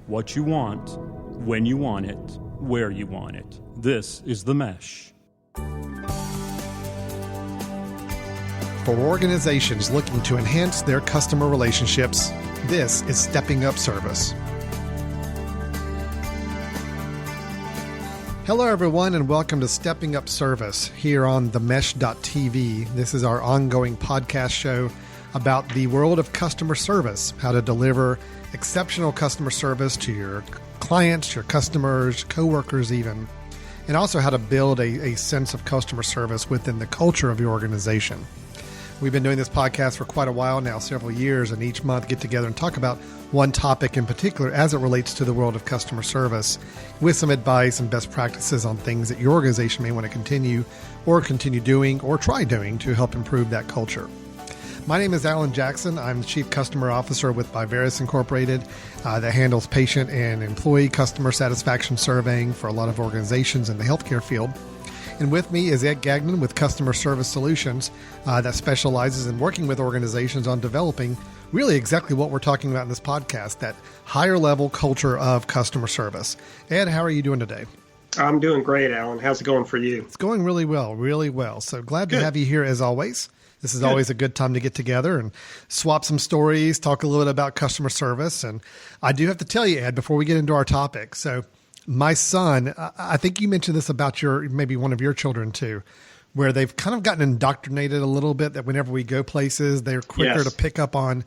what you want, when you want it, where you want it. This is The Mesh. For organizations looking to enhance their customer relationships, this is Stepping Up Service. Hello, everyone, and welcome to Stepping Up Service here on themesh.tv. This is our ongoing podcast show about the world of customer service, how to deliver exceptional customer service to your clients, your customers, coworkers even, and also how to build a sense of customer service within the culture of your organization. We've been doing this podcast for quite a while now, several years, and each month get together and talk about one topic in particular as it relates to the world of customer service with some advice and best practices on things that your organization may want to continue doing or try doing to help improve that culture. My name is Alan Jackson. I'm the Chief Customer Officer with Viveris Incorporated that handles patient and employee customer satisfaction surveying for a lot of organizations in the healthcare field. And with me is Ed Gagnon with Customer Service Solutions that specializes in working with organizations on developing really exactly what we're talking about in this podcast, that higher level culture of customer service. Ed, how are you doing today? I'm doing great, Alan. How's it going for you? It's going really well, really well. So glad to have you here as always. This is always a good time to get together and swap some stories, talk a little bit about customer service. And I do have to tell you, Ed, before we get into our topic. So my son, I think you mentioned this about maybe one of your children too, where they've kind of gotten indoctrinated a little bit that whenever we go places, they're quicker to pick up on,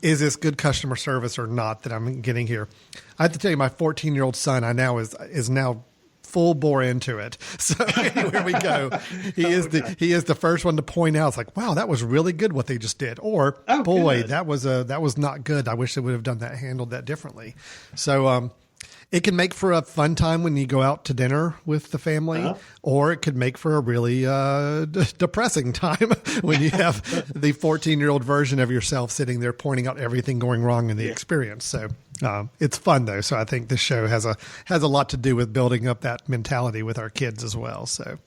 is this good customer service or not that I'm getting here? I have to tell you, my 14-year-old son is now full bore into it. So anywhere we go, he is the first one to point out. It's like, wow, that was really good what they just did. Or, boy, that was not good. I wish they would have handled that differently. So, it can make for a fun time when you go out to dinner with the family, or it could make for a really depressing time when you have the 14-year-old version of yourself sitting there pointing out everything going wrong in the experience. So it's fun, though. So I think this show has a lot to do with building up that mentality with our kids as well. So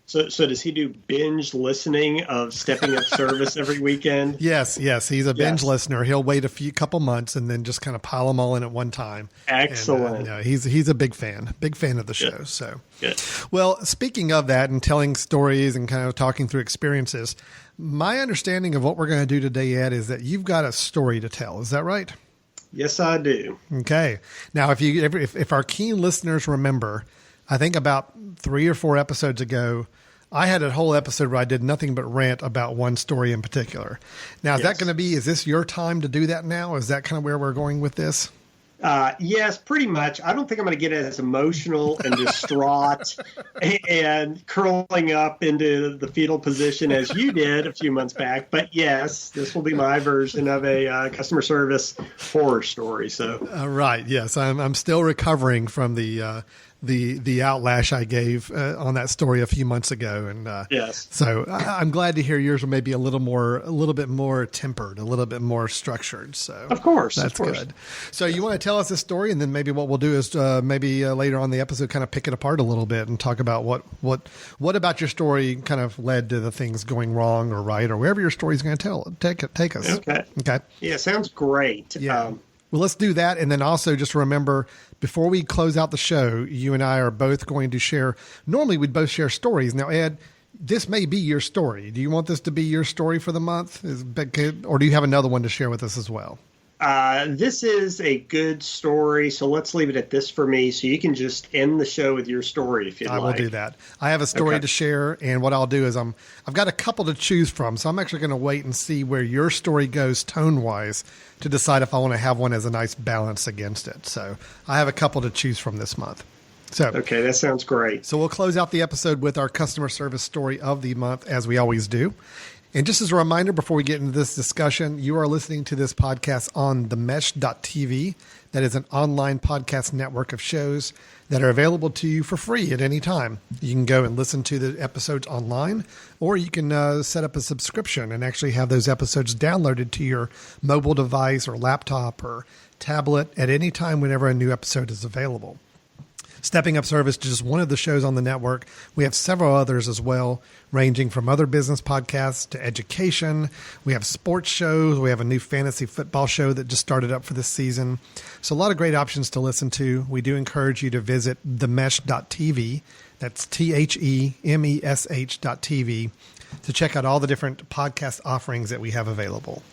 does he do binge listening of Stepping Up Service every weekend? Yes. He's a binge listener. He'll wait a couple months and then just kind of pile them all in at one time. Excellent. And, he's a big fan of the show. So, good. Well, speaking of that and telling stories and kind of talking through experiences, my understanding of what we're going to do today, Ed, is that you've got a story to tell. Is that right? Yes, I do. Okay. Now, if our keen listeners remember, I think about 3 or 4 episodes ago, I had a whole episode where I did nothing but rant about one story in particular. Now, is this your time to do that now? Is that kind of where we're going with this? Yes, pretty much. I don't think I'm going to get as emotional and distraught and curling up into the fetal position as you did a few months back. But yes, this will be my version of a customer service horror story. So, right. Yes, I'm still recovering from the outlash I gave on that story a few months ago, and so I'm glad to hear yours are maybe a little bit more tempered, a little bit more structured. So of course, that's good. So you want to tell us this story, and then maybe what we'll do is maybe later on in the episode kind of pick it apart a little bit and talk about what about your story kind of led to the things going wrong or right or wherever your story is going to take us. Okay. Yeah, sounds great. Yeah. Well, let's do that. And then also just remember, before we close out the show, you and I are both going to share, normally we'd both share stories. Now, Ed, this may be your story. Do you want this to be your story for the month? Or do you have another one to share with us as well? This is a good story, so let's leave it at this for me, so you can just end the show with your story if you'd like. I will do that. I have a story to share, and what I'll do is I've got a couple to choose from, so I'm actually going to wait and see where your story goes tone-wise to decide if I want to have one as a nice balance against it. So I have a couple to choose from this month. Okay, that sounds great. So we'll close out the episode with our customer service story of the month, as we always do. And just as a reminder, before we get into this discussion, you are listening to this podcast on themesh.tv. That is an online podcast network of shows that are available to you for free at any time. You can go and listen to the episodes online, or you can set up a subscription and actually have those episodes downloaded to your mobile device or laptop or tablet at any time whenever a new episode is available. Stepping Up Service is just one of the shows on the network. We have several others as well, ranging from other business podcasts to education. We have sports shows. We have a new fantasy football show that just started up for this season. So a lot of great options to listen to. We do encourage you to visit themesh.tv. That's THEMESH.TV to check out all the different podcast offerings that we have available.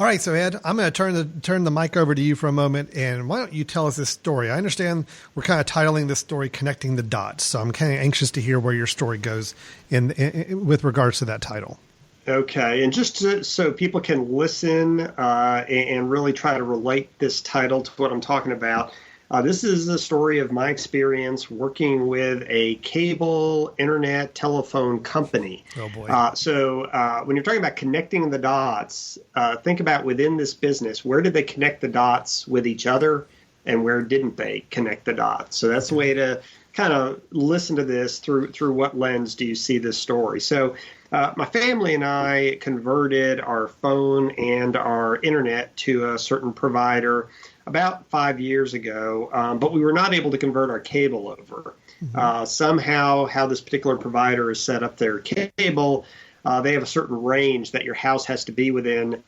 All right, so Ed, I'm going to turn the mic over to you for a moment, and why don't you tell us this story? I understand we're kind of titling this story "Connecting the Dots," so I'm kind of anxious to hear where your story goes in with regards to that title. Okay, and so people can listen and really try to relate this title to what I'm talking about. This is the story of my experience working with a cable internet telephone company. Oh, boy. So when you're talking about connecting the dots, think about within this business, where did they connect the dots with each other and where didn't they connect the dots? So that's the way to kind of listen to this through what lens do you see this story. So my family and I converted our phone and our internet to a certain provider about 5 years ago, but we were not able to convert our cable over. Somehow, how this particular provider has set up their cable, they have a certain range that your house has to be within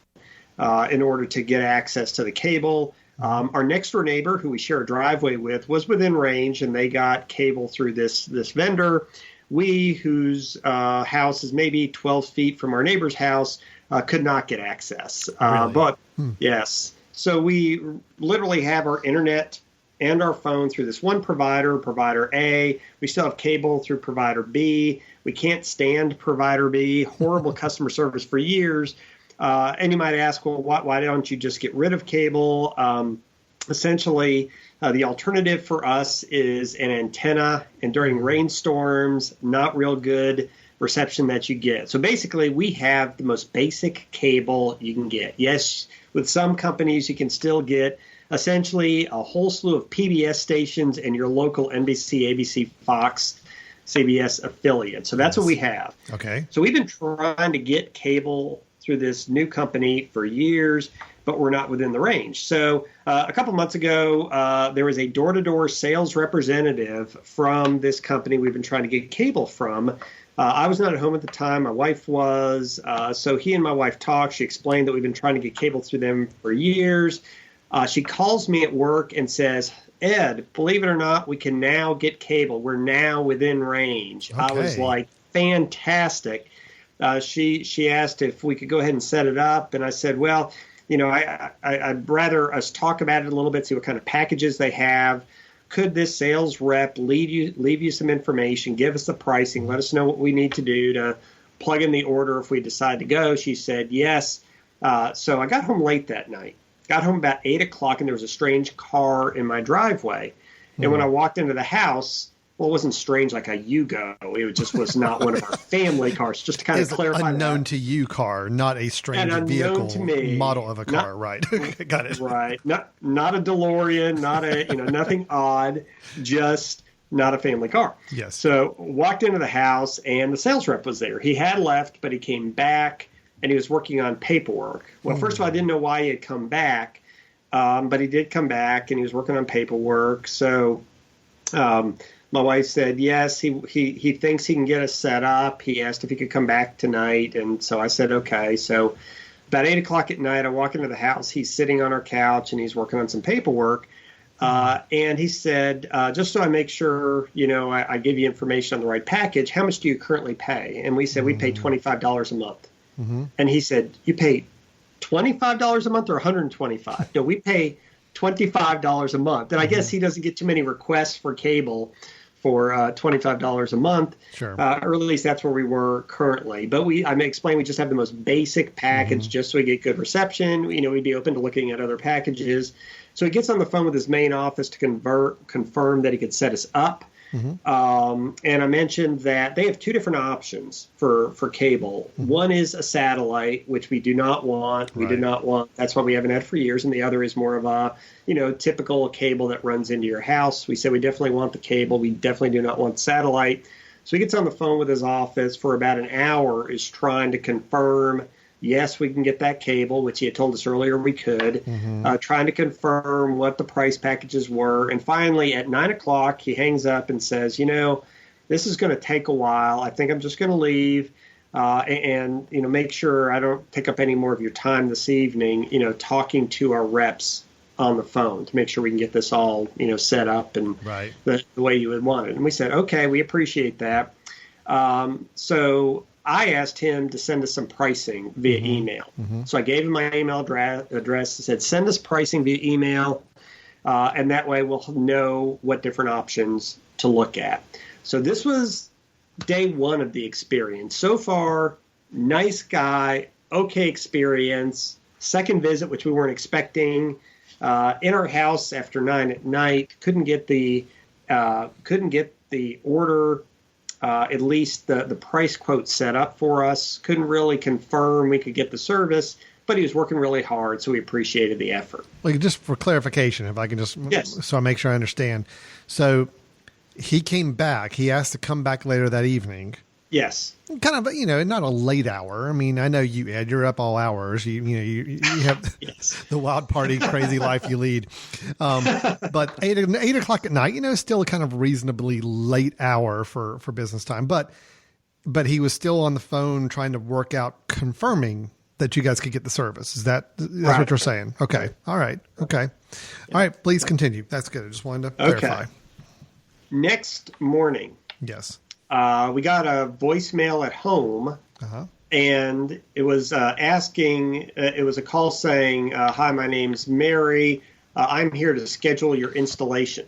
in order to get access to the cable. Our next door neighbor, who we share a driveway with, was within range, and they got cable through this vendor. We, whose house is maybe 12 feet from our neighbor's house, could not get access. Really? Yes. So we literally have our internet and our phone through this one provider A. We still have cable through provider B. We can't stand provider B. Horrible customer service for years. And you might ask, well, why don't you just get rid of cable? Essentially, the alternative for us is an antenna, and during rainstorms, not real good reception that you get. So basically, we have the most basic cable you can get. Yes, with some companies, you can still get essentially a whole slew of PBS stations and your local NBC, ABC, Fox, CBS affiliate. So that's what we have. Okay. So we've been trying to get cable through this new company for years, but we're not within the range. So a couple months ago, there was a door-to-door sales representative from this company we've been trying to get cable from. I was not at home at the time. My wife was. So he and my wife talked. She explained that we've been trying to get cable through them for years. She calls me at work and says, Ed, believe it or not, we can now get cable. We're now within range. Okay. I was like, fantastic. She asked if we could go ahead and set it up. And I said, well, I'd rather us talk about it a little bit, see what kind of packages they have. Could this sales rep leave you some information, give us the pricing, let us know what we need to do to plug in the order if we decide to go? She said yes. So I got home late that night. Got home about 8 o'clock, and there was a strange car in my driveway. And when I walked into the house, well, it wasn't strange like a Yugo. It just was not one of our family cars, just to kind of clarify unknown that. to you car, not a strange vehicle to me, model of a car, right? Got it. Right. Not a DeLorean, not a, nothing odd, just not a family car. Yes. So walked into the house, and the sales rep was there. He had left, but he came back, and he was working on paperwork. Well, first of all, I didn't know why he had come back, but he did come back, and he was working on paperwork. So my wife said, yes, he thinks he can get us set up. He asked if he could come back tonight. And so I said, okay. So about 8 o'clock at night, I walk into the house. He's sitting on our couch, and he's working on some paperwork. And he said, just so I make sure, I give you information on the right package, how much do you currently pay? And we said, we pay $25 a month. And he said, you pay $25 a month or $125? No, we pay $25 a month. And I guess he doesn't get too many requests for cable for $25 a month. Sure. Or at least that's where we were currently. But I may explain, we just have the most basic package just so we get good reception. We'd be open to looking at other packages. So he gets on the phone with his main office to confirm that he could set us up. And I mentioned that they have two different options for cable. One is a satellite, which we do not want. We do not want. That's what we haven't had for years. And the other is more of a, typical cable that runs into your house. We said we definitely want the cable. We definitely do not want satellite. So he gets on the phone with his office for about an hour, is trying to confirm Yes, we can get that cable, which he had told us earlier we could, trying to confirm what the price packages were. And finally, at 9 o'clock, he hangs up and says, this is going to take a while. I think I'm just going to leave and make sure I don't take up any more of your time this evening, talking to our reps on the phone to make sure we can get this all, set up and the way you would want it. And we said, okay, we appreciate that. So I asked him to send us some pricing via email. So I gave him my email address. I said, send us pricing via email, and that way we'll know what different options to look at. So this was day one of the experience. So far, nice guy, okay experience. Second visit, which we weren't expecting, in our house after 9 at night. Couldn't get the order. At least the price quote set up for us. Couldn't really confirm we could get the service, but he was working really hard, so we appreciated the effort. Well, just for clarification, if I can so I make sure I understand. So he came back. He asked to come back later that evening. Yes. Kind of, not a late hour. I mean, I know you, Ed, you're up all hours. You have the wild party, crazy life you lead. But 8 o'clock at night, still a kind of reasonably late hour for business time. But he was still on the phone trying to work out confirming that you guys could get the service. That's right. What you're saying? Okay. All right. Okay. All right. Please continue. That's good. I just wanted to clarify. Next morning. Yes. We got a voicemail at home, and it was asking, it was a call saying, hi, my name's Mary. I'm here to schedule your installation.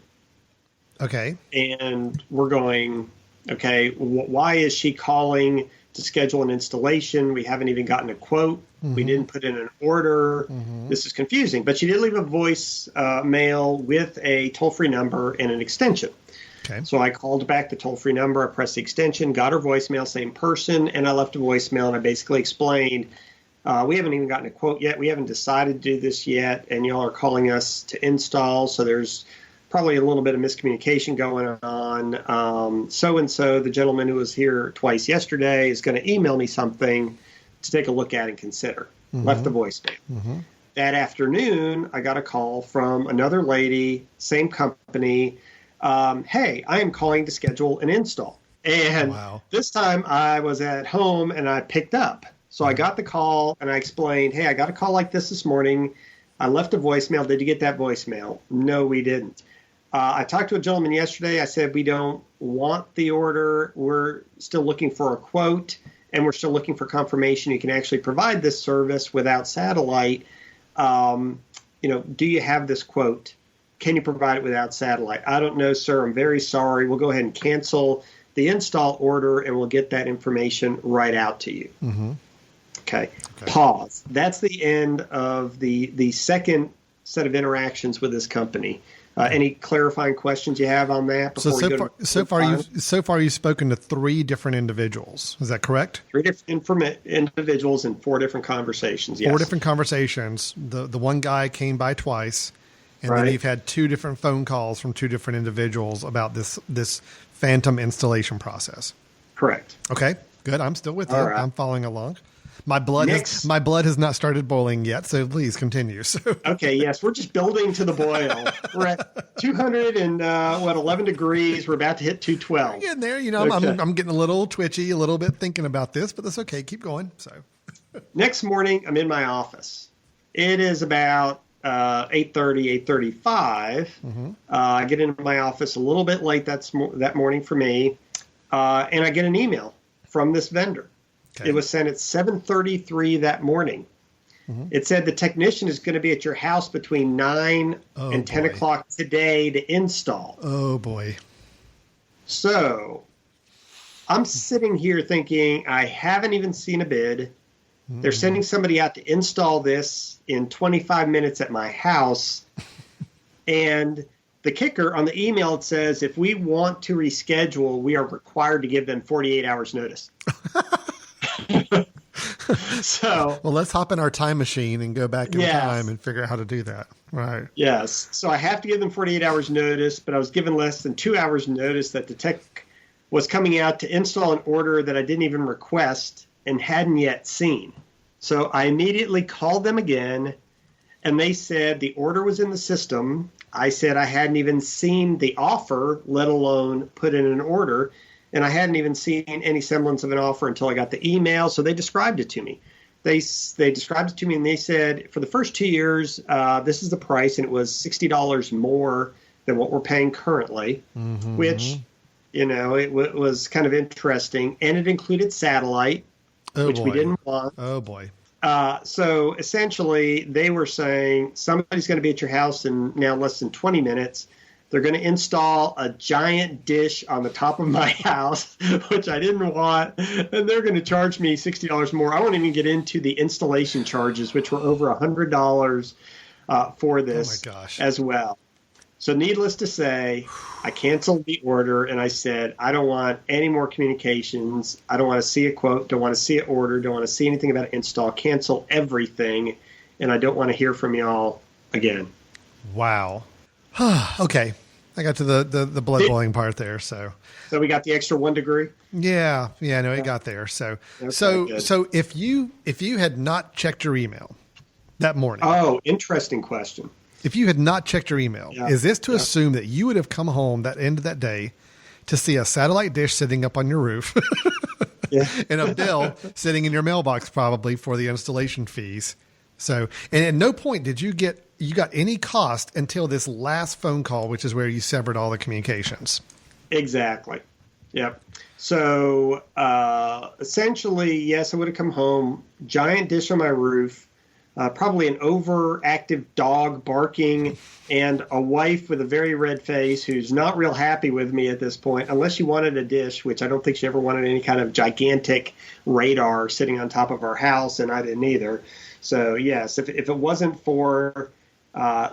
Okay. And we're going, okay, why is she calling to schedule an installation? We haven't even gotten a quote. We didn't put in an order. This is confusing. But she did leave a voice mail with a toll-free number and an extension. Okay. So I called back the toll-free number, I pressed the extension, got her voicemail, same person, and I left a voicemail, and I basically explained, we haven't even gotten a quote yet. We haven't decided to do this yet, and y'all are calling us to install, so there's probably a little bit of miscommunication going on. So-and-so, the gentleman who was here twice yesterday, is going to email me something to take a look at and consider. Left the voicemail. That afternoon, I got a call from another lady, same company. Hey, I am calling to schedule an install. And this time I was at home and I picked up. So I got the call and I explained, hey, I got a call like this morning. I left a voicemail. Did you get that voicemail? No, we didn't. I talked to a gentleman yesterday. I said, we don't want the order. We're still looking for a quote, and we're still looking for confirmation you can actually provide this service without satellite. Do you have this quote? Can you provide it without satellite? I don't know, sir. I'm very sorry. We'll go ahead and cancel the install order, and we'll get that information right out to you. Okay. Pause. That's the end of the second set of interactions with this company. Any clarifying questions you have on that? So far, you've spoken to 3 different individuals. Is that correct? 3 different individuals in 4 different conversations. Yes. 4 different conversations. The one guy came by twice. And then you've had 2 different phone calls from 2 different individuals about this phantom installation process. Correct. Okay, good. I'm still with you. Right. I'm following along. My blood has not started boiling yet, so please continue. Okay, yes, we're just building to the boil. We're at 211 degrees. We're about to hit 212. We're getting there. I'm getting a little twitchy, a little bit thinking about this, but that's okay. Keep going. So next morning, I'm in my office. It is about 8:30, 8:35. I get into my office a little bit late that morning for me, and I get an email from this vendor. Okay. It was sent at 7:33 that morning. It said the technician is going to be at your house between 9 and 10 o'clock today to install. Oh, boy. So I'm sitting here thinking, I haven't even seen a bid. They're sending somebody out to install this in 25 minutes at my house. And the kicker on the email, it says, if we want to reschedule, we are required to give them 48 hours notice. Well, let's hop in our time machine and go back in time and figure out how to do that. Right. Yes. So I have to give them 48 hours notice, but I was given less than 2 hours notice that the tech was coming out to install an order that I didn't even request and hadn't yet seen. So I immediately called them again, and they said the order was in the system. I said I hadn't even seen the offer, let alone put in an order, and I hadn't even seen any semblance of an offer until I got the email. So they described it to me. They described it to me, and they said for the first 2 years, this is the price, and it was $60 more than what we're paying currently, which, it was kind of interesting. And it included satellite, which we didn't want. Oh, boy. So essentially, they were saying somebody's going to be at your house in now less than 20 minutes. They're going to install a giant dish on the top of my house, which I didn't want, and they're going to charge me $60 more. I won't even get into the installation charges, which were over $100 for this as well. So needless to say, I canceled the order, and I said, I don't want any more communications. I don't want to see a quote, don't want to see an order, don't want to see anything about an install. Cancel everything, and I don't want to hear from y'all again. Wow. Okay. I got to the blood boiling part there. So we got the extra 1 degree. Yeah. No, it got there. So if you had not checked your email that morning. Oh, interesting question. If you had not checked your email, is this to assume that you would have come home that end of that day to see a satellite dish sitting up on your roof and a bill sitting in your mailbox probably for the installation fees? So, and at no point did you got any cost until this last phone call, which is where you severed all the communications. Exactly. Yep. So essentially, yes, I would have come home, giant dish on my roof, probably an overactive dog barking, and a wife with a very red face who's not real happy with me at this point, unless she wanted a dish, which I don't think she ever wanted any kind of gigantic radar sitting on top of our house, and I didn't either. So, yes, if it wasn't for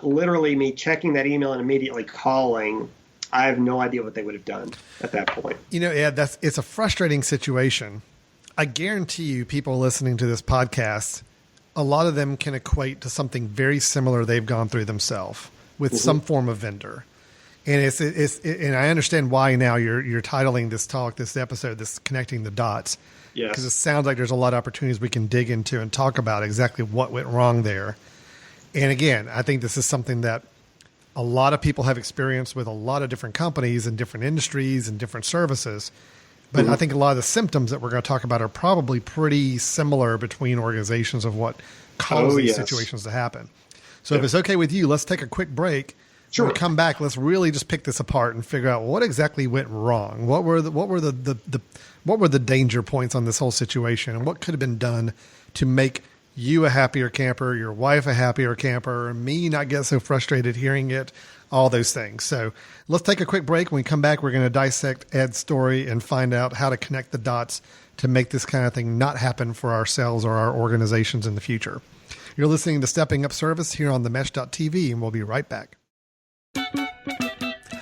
literally me checking that email and immediately calling, I have no idea what they would have done at that point. Ed, it's a frustrating situation. I guarantee you people listening to this podcast, a lot of them can equate to something very similar they've gone through themselves with some form of vendor. And and I understand why now you're titling this episode, this Connecting the Dots. Yes. Because it sounds like there's a lot of opportunities we can dig into and talk about exactly what went wrong there. And again, I think this is something that a lot of people have experienced with a lot of different companies and different industries and different services. But I think a lot of the symptoms that we're going to talk about are probably pretty similar between organizations of what causes these situations to happen. So if it's okay with you, let's take a quick break. Sure. When we come back, let's really just pick this apart and figure out what exactly went wrong. What were the danger points on this whole situation, and what could have been done to make you a happier camper, your wife a happier camper, me not get so frustrated hearing it, all those things. So let's take a quick break. When we come back, we're going to dissect Ed's story and find out how to connect the dots to make this kind of thing not happen for ourselves or our organizations in the future. You're listening to Stepping Up Service here on themesh.tv, and we'll be right back.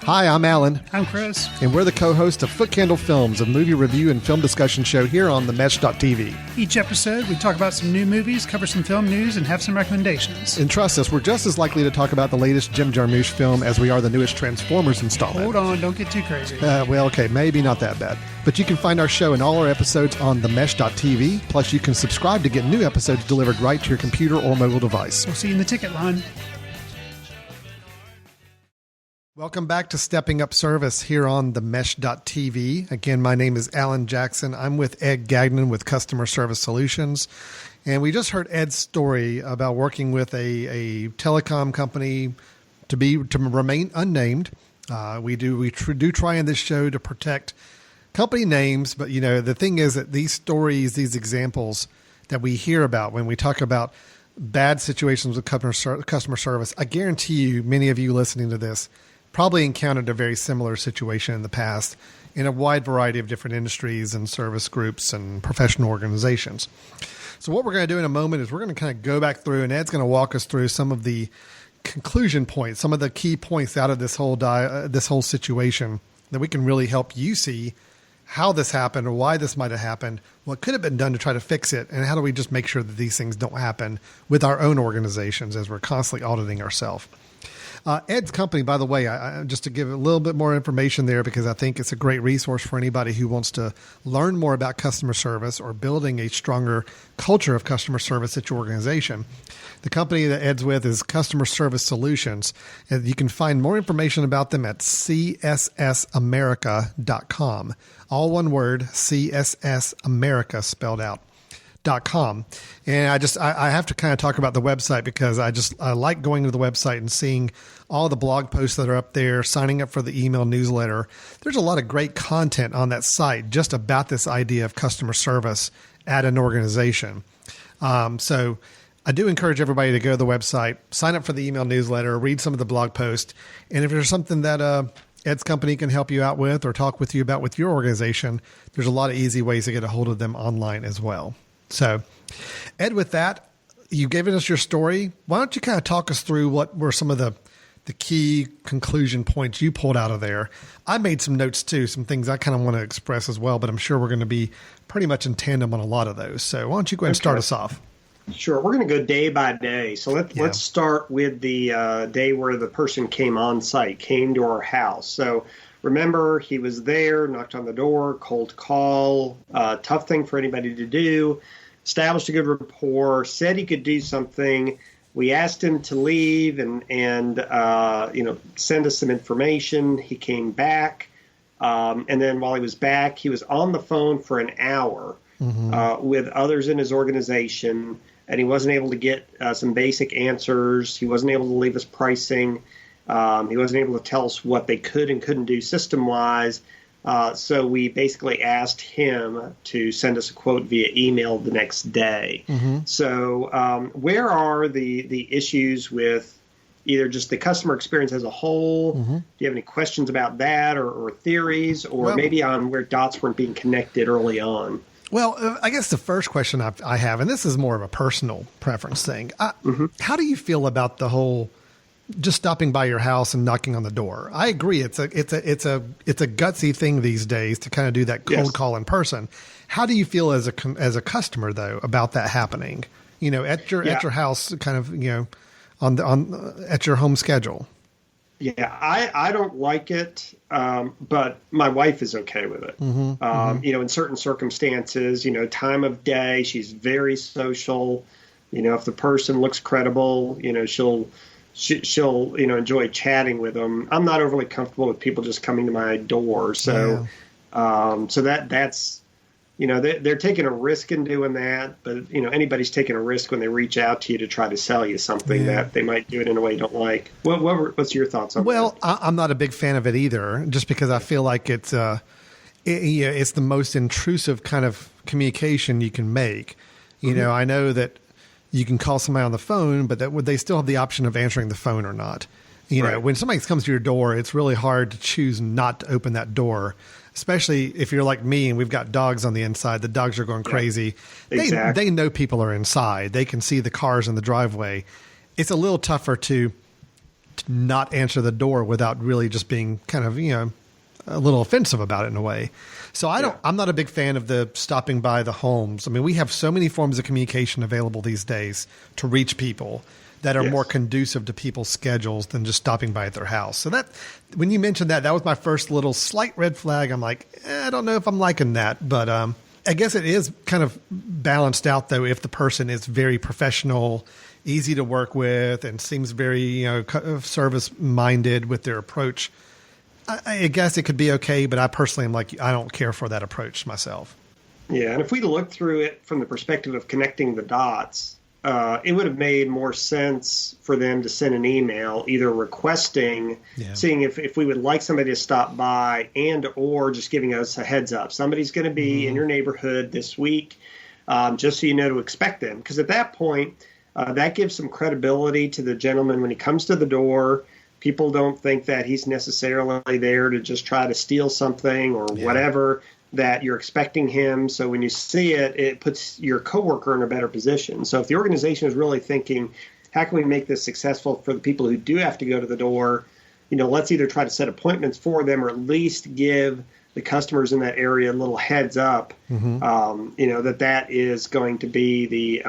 Hi, I'm Alan. I'm Chris. And we're the co-hosts of Foot Candle Films, a movie review and film discussion show here on themesh.tv. Each episode, we talk about some new movies, cover some film news, and have some recommendations. And trust us, we're just as likely to talk about the latest Jim Jarmusch film as we are the newest Transformers installment. Hold on, don't get too crazy. Well, okay, maybe not that bad. But you can find our show and all our episodes on themesh.tv. Plus, you can subscribe to get new episodes delivered right to your computer or mobile device. We'll see you in the ticket line. Welcome back to Stepping Up Service here on themesh.tv. Again, my name is Alan Jackson. I'm with Ed Gagnon with Customer Service Solutions. And we just heard Ed's story about working with a telecom company to remain unnamed. We do try in this show to protect company names, but the thing is that these stories, these examples that we hear about when we talk about bad situations with customer service, I guarantee you, many of you listening to this probably encountered a very similar situation in the past in a wide variety of different industries and service groups and professional organizations. So what we're going to do in a moment is we're going to kind of go back through, and Ed's going to walk us through some of the conclusion points, some of the key points out of this whole situation that we can really help you see how this happened or why this might have happened, what could have been done to try to fix it, and how do we just make sure that these things don't happen with our own organizations as we're constantly auditing ourselves. Ed's company, by the way, just to give a little bit more information there, because I think it's a great resource for anybody who wants to learn more about customer service or building a stronger culture of customer service at your organization. The company that Ed's with is Customer Service Solutions, and you can find more information about them at cssamerica.com. All one word, CSSAmerica spelled out. .com. And I have to kind of talk about the website because I like going to the website and seeing all the blog posts that are up there, signing up for the email newsletter. There's a lot of great content on that site just about this idea of customer service at an organization. So I do encourage everybody to go to the website, sign up for the email newsletter, read some of the blog posts. And if there's something that Ed's company can help you out with or talk with you about with your organization, there's a lot of easy ways to get a hold of them online as well. So, Ed, with that, you've given us your story. Why don't you kind of talk us through what were some of the key conclusion points you pulled out of there? I made some notes too, some things I kind of want to express as well, but I'm sure we're going to be pretty much in tandem on a lot of those. So why don't you go ahead and start us off? Sure. We're going to go day by day. So let's start with the day where the person came on site, came to our house. So remember, he was there, knocked on the door, cold call, tough thing for anybody to do, established a good rapport, said he could do something. We asked him to leave and send us some information. He came back. And then while he was back, he was on the phone for an hour with others in his organization, and he wasn't able to get some basic answers. He wasn't able to leave us pricing. He wasn't able to tell us what they could and couldn't do system-wise. So we basically asked him to send us a quote via email the next day. So where are the issues with either just the customer experience as a whole? Do you have any questions about that or theories, or maybe on where dots weren't being connected early on? Well, I guess the first question I have, and this is more of a personal preference thing. How do you feel about the whole just stopping by your house and knocking on the door? I agree. It's a gutsy thing these days to kind of do that cold call in person. How do you feel as a customer though about that happening? At your house, kind of at your home schedule. Yeah, I don't like it, but my wife is okay with it. In certain circumstances, time of day, she's very social. If the person looks credible, she'll enjoy chatting with them. I'm not overly comfortable with people just coming to my door. So that's they're taking a risk in doing that, but anybody's taking a risk when they reach out to you to try to sell you something that they might do it in a way you don't like. What's your thoughts on that? Well, I'm not a big fan of it either, just because I feel like it's the most intrusive kind of communication you can make. I know that you can call somebody on the phone, but would they still have the option of answering the phone or not? When somebody comes to your door, it's really hard to choose not to open that door, especially if you're like me and we've got dogs on the inside. The dogs are going crazy. They know people are inside. They can see the cars in the driveway. It's a little tougher to not answer the door without really just being kind of, a little offensive about it in a way. So I'm not a big fan of the stopping by the homes. I mean, we have so many forms of communication available these days to reach people that are more conducive to people's schedules than just stopping by at their house. So that, when you mentioned that was my first little slight red flag. I'm like, I don't know if I'm liking that, but I guess it is kind of balanced out though if the person is very professional, easy to work with, and seems very service minded with their approach. I guess it could be okay, but I personally am like, I don't care for that approach myself. Yeah, and if we look through it from the perspective of connecting the dots, it would have made more sense for them to send an email either requesting, seeing if we would like somebody to stop by, and or just giving us a heads up. Somebody's going to be in your neighborhood this week, just so you know to expect them. Because at that point, that gives some credibility to the gentleman when he comes to the door. People don't think that he's necessarily there to just try to steal something or whatever, that you're expecting him. So when you see it, it puts your coworker in a better position. So if the organization is really thinking, how can we make this successful for the people who do have to go to the door? Let's either try to set appointments for them or at least give the customers in that area a little heads up, that is going to be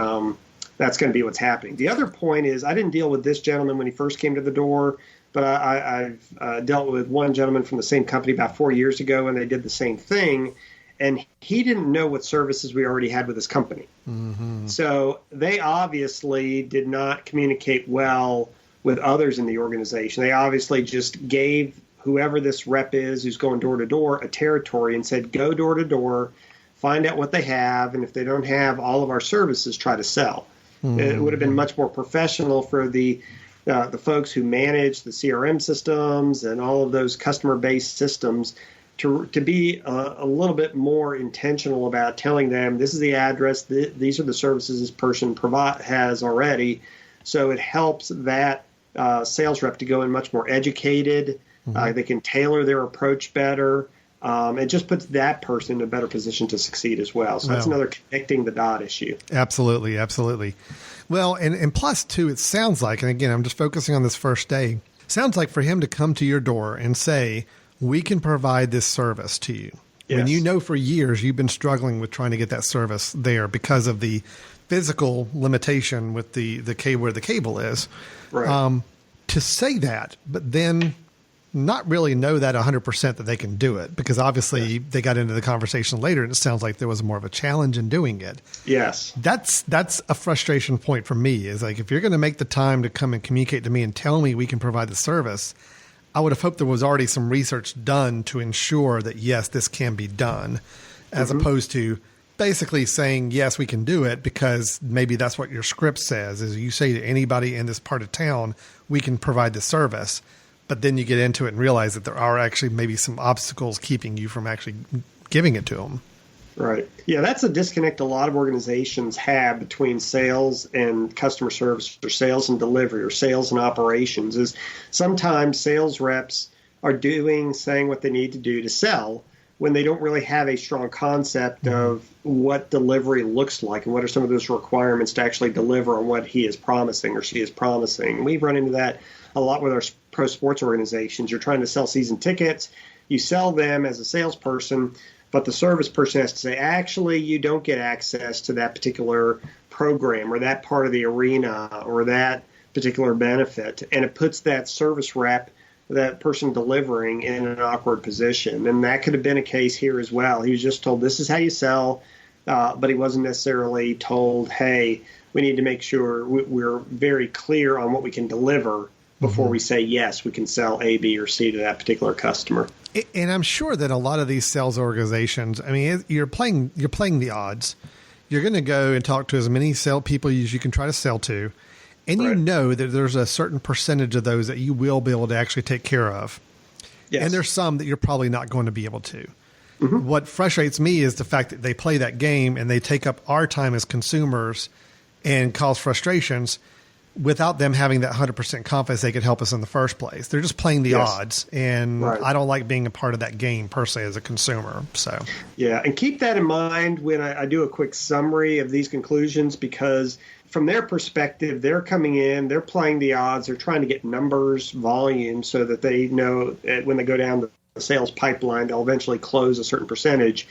that's going to be what's happening. The other point is I didn't deal with this gentleman when he first came to the door, but I've dealt with one gentleman from the same company about 4 years ago, and they did the same thing. And he didn't know what services we already had with his company. Mm-hmm. So they obviously did not communicate well with others in the organization. They obviously just gave whoever this rep is who's going door to door a territory and said, go door to door, find out what they have, and if they don't have all of our services, try to sell. Mm-hmm. It would have been much more professional for the folks who manage the CRM systems and all of those customer-based systems to be a little bit more intentional about telling them this is the address, these are the services this person has already. So it helps that sales rep to go in much more educated. Mm-hmm. They can tailor their approach better. It just puts that person in a better position to succeed as well. So that's another connecting the dot issue. Absolutely, absolutely. Well, and plus, too, it sounds like, and again, I'm just focusing on this first day, sounds like for him to come to your door and say, we can provide this service to you. Yes. When you know for years you've been struggling with trying to get that service there because of the physical limitation with the cable where the cable is. Right. To say that, but then not really know that 100% that they can do it, because obviously they got into the conversation later and it sounds like there was more of a challenge in doing it. Yes. That's a frustration point for me, is like, if you're going to make the time to come and communicate to me and tell me we can provide the service, I would have hoped there was already some research done to ensure that, yes, this can be done, as opposed to basically saying, yes, we can do it because maybe that's what your script says, is you say to anybody in this part of town, we can provide the service. But then you get into it and realize that there are actually maybe some obstacles keeping you from actually giving it to them. Right. Yeah, that's a disconnect a lot of organizations have between sales and customer service, or sales and delivery, or sales and operations. Is sometimes sales reps are saying what they need to do to sell when they don't really have a strong concept of what delivery looks like and what are some of those requirements to actually deliver on what he is promising or she is promising. We've run into that a lot with our pro sports organizations. You're trying to sell season tickets. You sell them as a salesperson, but the service person has to say, actually, you don't get access to that particular program or that part of the arena or that particular benefit. And it puts that service rep, that person delivering, in an awkward position. And that could have been a case here as well. He was just told, this is how you sell, but he wasn't necessarily told, hey, we need to make sure we're very clear on what we can deliver before we say, yes, we can sell A, B, or C to that particular customer. And I'm sure that a lot of these sales organizations, I mean, you're playing the odds. You're going to go and talk to as many sales people as you can try to sell to. And you know that there's a certain percentage of those that you will be able to actually take care of. Yes. And there's some that you're probably not going to be able to. Mm-hmm. What frustrates me is the fact that they play that game and they take up our time as consumers and cause frustrations without them having that 100% confidence they could help us in the first place. They're just playing the odds, and I don't like being a part of that game per se as a consumer. So yeah, and keep that in mind when I do a quick summary of these conclusions, because from their perspective, they're coming in, they're playing the odds, they're trying to get numbers, volume, so that they know that when they go down the sales pipeline, they'll eventually close a certain percentage.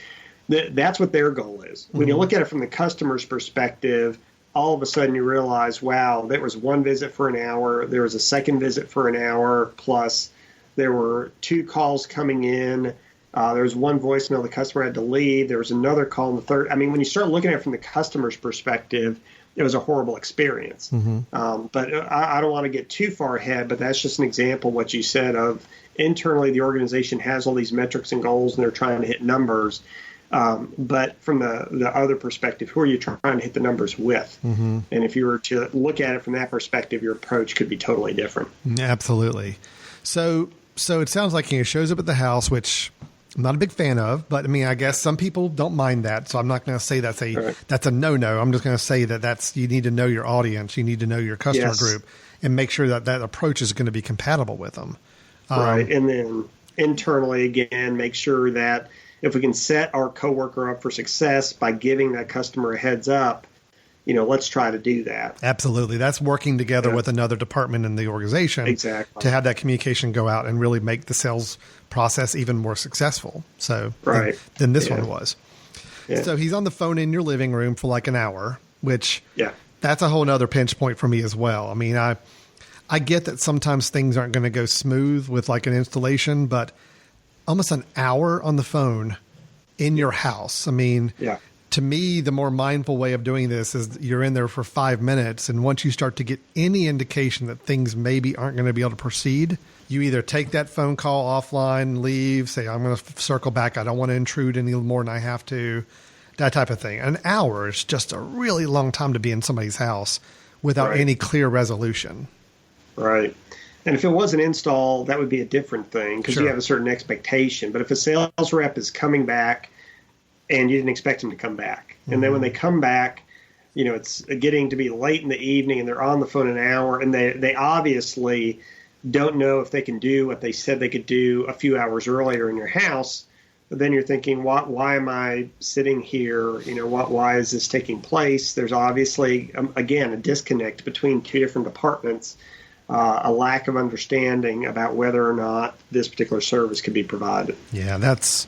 That's what their goal is. When you look at it from the customer's perspective, all of a sudden you realize, wow, there was one visit for an hour, there was a second visit for an hour, plus there were 2 calls coming in, there was 1 voicemail the customer had to leave, there was another call in the third. I mean, when you start looking at it from the customer's perspective, it was a horrible experience. But I don't want to get too far ahead, but that's just an example of what you said of internally the organization has all these metrics and goals and they're trying to hit numbers. But from the other perspective, who are you trying to hit the numbers with? And if you were to look at it from that perspective, your approach could be totally different. Absolutely. So it sounds like he shows up at the house, which I'm not a big fan of, but I mean, I guess some people don't mind that. So I'm not going to say that's a no-no. I'm just going to say that you need to know your audience. You need to know your customer group and make sure that approach is going to be compatible with them. Right. And then internally, again, make sure that if we can set our coworker up for success by giving that customer a heads up, let's try to do that. Absolutely. That's working together with another department in the organization to have that communication go out and really make the sales process even more successful. So than this one was. Yeah. So he's on the phone in your living room for like an hour, which That's a whole nother pinch point for me as well. I mean, I get that sometimes things aren't going to go smooth with like an installation, but almost an hour on the phone in your house. I mean, Yeah. to me, the more mindful way of doing this is you're in there for 5 minutes. And once you start to get any indication that things maybe aren't going to be able to proceed, you either take that phone call offline, leave, say, I'm going to circle back. I don't want to intrude any more than I have to, that type of thing. An hour is just a really long time to be in somebody's house without Right. any clear resolution. Right. And if it was an install, that would be a different thing because Sure. you have a certain expectation. But if a sales rep is coming back and you didn't expect them to come back, and then when they come back, you know, it's getting to be late in the evening and they're on the phone an hour and they obviously don't know if they can do what they said they could do a few hours earlier in your house, but then you're thinking, why am I sitting here? You know, why is this taking place? There's obviously, again, a disconnect between two different departments. A lack of understanding about whether or not this particular service could be provided. Yeah, that's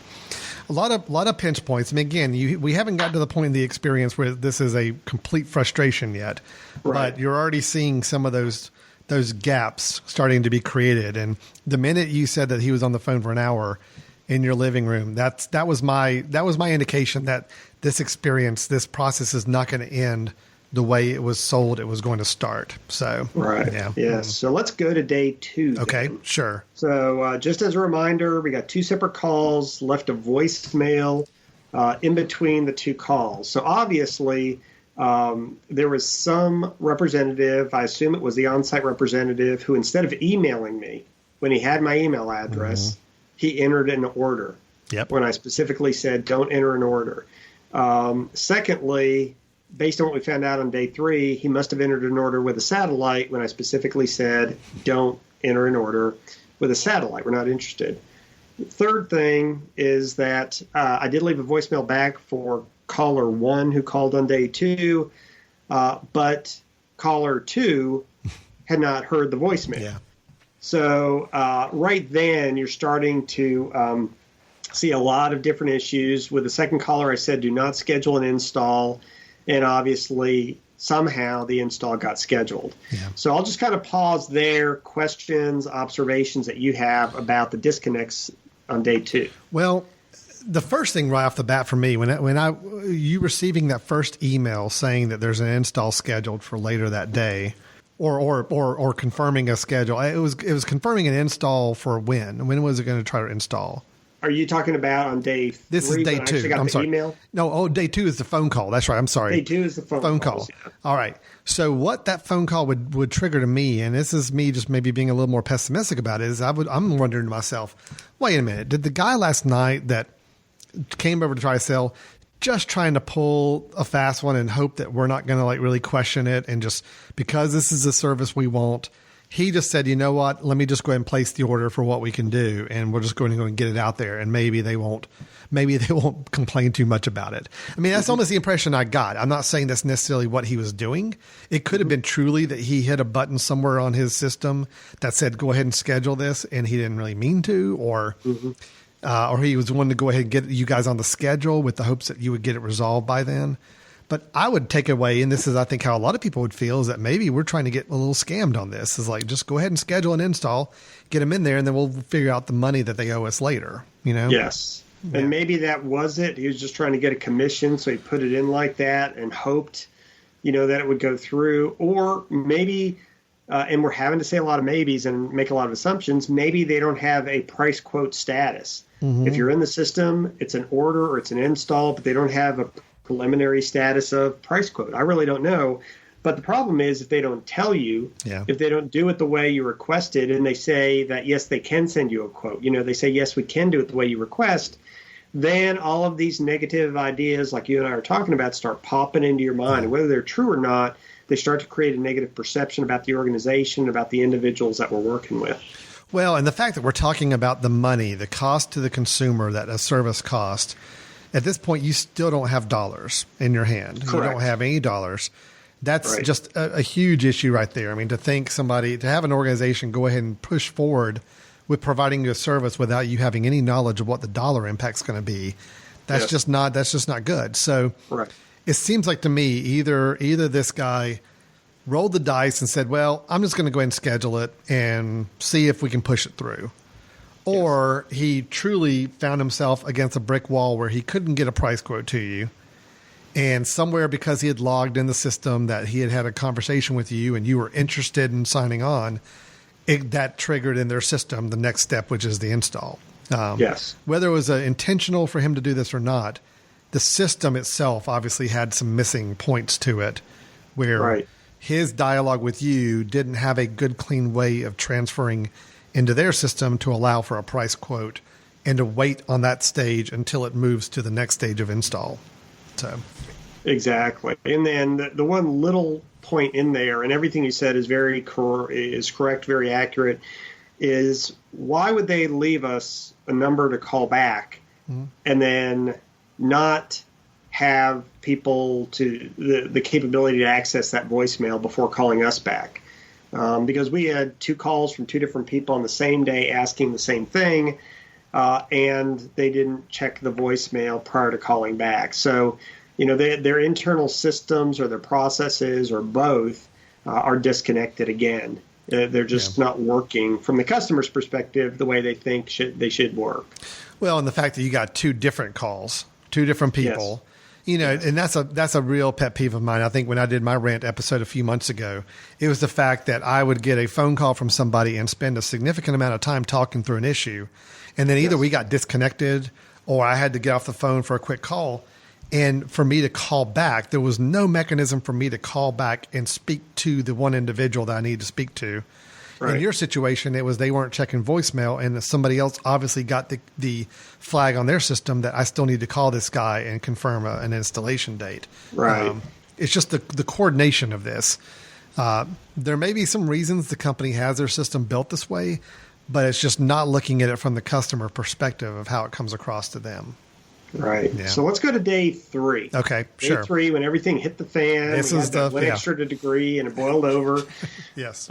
a lot of pinch points. I mean, again, we haven't gotten to the point in the experience where this is a complete frustration yet, Right. but you're already seeing some of those gaps starting to be created. And the minute you said that he was on the phone for an hour in your living room, that was my indication that this process is not going to end the way it was sold it was going to start. So, Right. yeah. Yes. So let's go to day 2. Okay, then. sure. So just as a reminder, we got 2 separate calls, left a voicemail in between the 2 calls. So obviously, there was some representative, I assume it was the on-site representative, who instead of emailing me, when he had my email address, he entered an order. Yep. When I specifically said, don't enter an order. Secondly, based on what we found out on day 3, he must have entered an order with a satellite when I specifically said, don't enter an order with a satellite. We're not interested. Third thing is that I did leave a voicemail back for caller 1 who called on day 2, but caller 2 had not heard the voicemail. Yeah. So right then you're starting to see a lot of different issues. With the second caller, I said, do not schedule an install. And obviously, somehow the install got scheduled. Yeah. So I'll just kind of pause there. Questions, observations that you have about the disconnects on day 2. Well, the first thing right off the bat for me, you receiving that first email saying that there's an install scheduled for later that day, or confirming a schedule, it was confirming an install for when. When was it going to try to install? Are you talking about on day 3? This is day when I actually 2. got I'm the sorry. Email? No, day 2 is the phone call. That's right. I'm sorry. Day 2 is the phone call. calls, yeah. All right. So what that phone call would trigger to me, and this is me just maybe being a little more pessimistic about it, is I'm wondering to myself, wait a minute, did the guy last night that came over to try to sell just trying to pull a fast one and hope that we're not going to like really question it, and just because this is a service we want, he just said, you know what, let me just go ahead and place the order for what we can do, and we're just going to go and get it out there, and maybe they won't complain too much about it. I mean, that's almost the impression I got. I'm not saying that's necessarily what he was doing. It could have been truly that he hit a button somewhere on his system that said, go ahead and schedule this, and he didn't really mean to, or he was wanting to go ahead and get you guys on the schedule with the hopes that you would get it resolved by then. But I would take away, and this is, I think, how a lot of people would feel, is that maybe we're trying to get a little scammed on this. Is like, just go ahead and schedule an install, get them in there, and then we'll figure out the money that they owe us later. You know? Yes. Yeah. And maybe that was it. He was just trying to get a commission, so he put it in like that and hoped, that it would go through. Or maybe, and we're having to say a lot of maybes and make a lot of assumptions, maybe they don't have a price quote status. If you're in the system, it's an order or it's an install, but they don't have a preliminary status of price quote. I really don't know. But the problem is if they don't tell you, if they don't do it the way you requested, and they say that, yes, they can send you a quote, they say, yes, we can do it the way you request, then all of these negative ideas like you and I are talking about start popping into your mind. And whether they're true or not, they start to create a negative perception about the organization, about the individuals that we're working with. Well, and the fact that we're talking about the money, the cost to the consumer that a service cost, at this point, you still don't have dollars in your hand. Correct. You don't have any dollars. That's Right. just a huge issue right there. I mean, to have an organization go ahead and push forward with providing you a service without you having any knowledge of what the dollar impact's going to be, that's Yes. just not good. So Right. it seems like to me either this guy rolled the dice and said, well, I'm just going to go ahead and schedule it and see if we can push it through. Or he truly found himself against a brick wall where he couldn't get a price quote to you. And somewhere, because he had logged in the system that he had had a conversation with you and you were interested in signing on, that triggered in their system the next step, which is the install. Yes. Whether it was intentional for him to do this or not, the system itself obviously had some missing points to it where his dialogue with you didn't have a good, clean way of transferring into their system to allow for a price quote and to wait on that stage until it moves to the next stage of install. So, exactly. And then the one little point in there, and everything you said is correct, very accurate, is why would they leave us a number to call back and then not have people to the capability to access that voicemail before calling us back? Because we had 2 calls from 2 different people on the same day asking the same thing, and they didn't check the voicemail prior to calling back. So, their internal systems or their processes or both are disconnected again. They're just not working from the customer's perspective the way they think they should work. Well, and the fact that you got 2 different calls, 2 different people. Yes. And that's a real pet peeve of mine. I think when I did my rant episode a few months ago, it was the fact that I would get a phone call from somebody and spend a significant amount of time talking through an issue. And then either we got disconnected or I had to get off the phone for a quick call. And for me to call back, there was no mechanism for me to call back and speak to the one individual that I needed to speak to. Right. In your situation, it was they weren't checking voicemail, and somebody else obviously got the flag on their system that I still need to call this guy and confirm an installation date. Right. It's just the coordination of this. There may be some reasons the company has their system built this way, but it's just not looking at it from the customer perspective of how it comes across to them. Right. Yeah. So let's go to day 3. Okay, day 3, when everything hit the fan, this we is had one extra degree and it boiled over. Yes.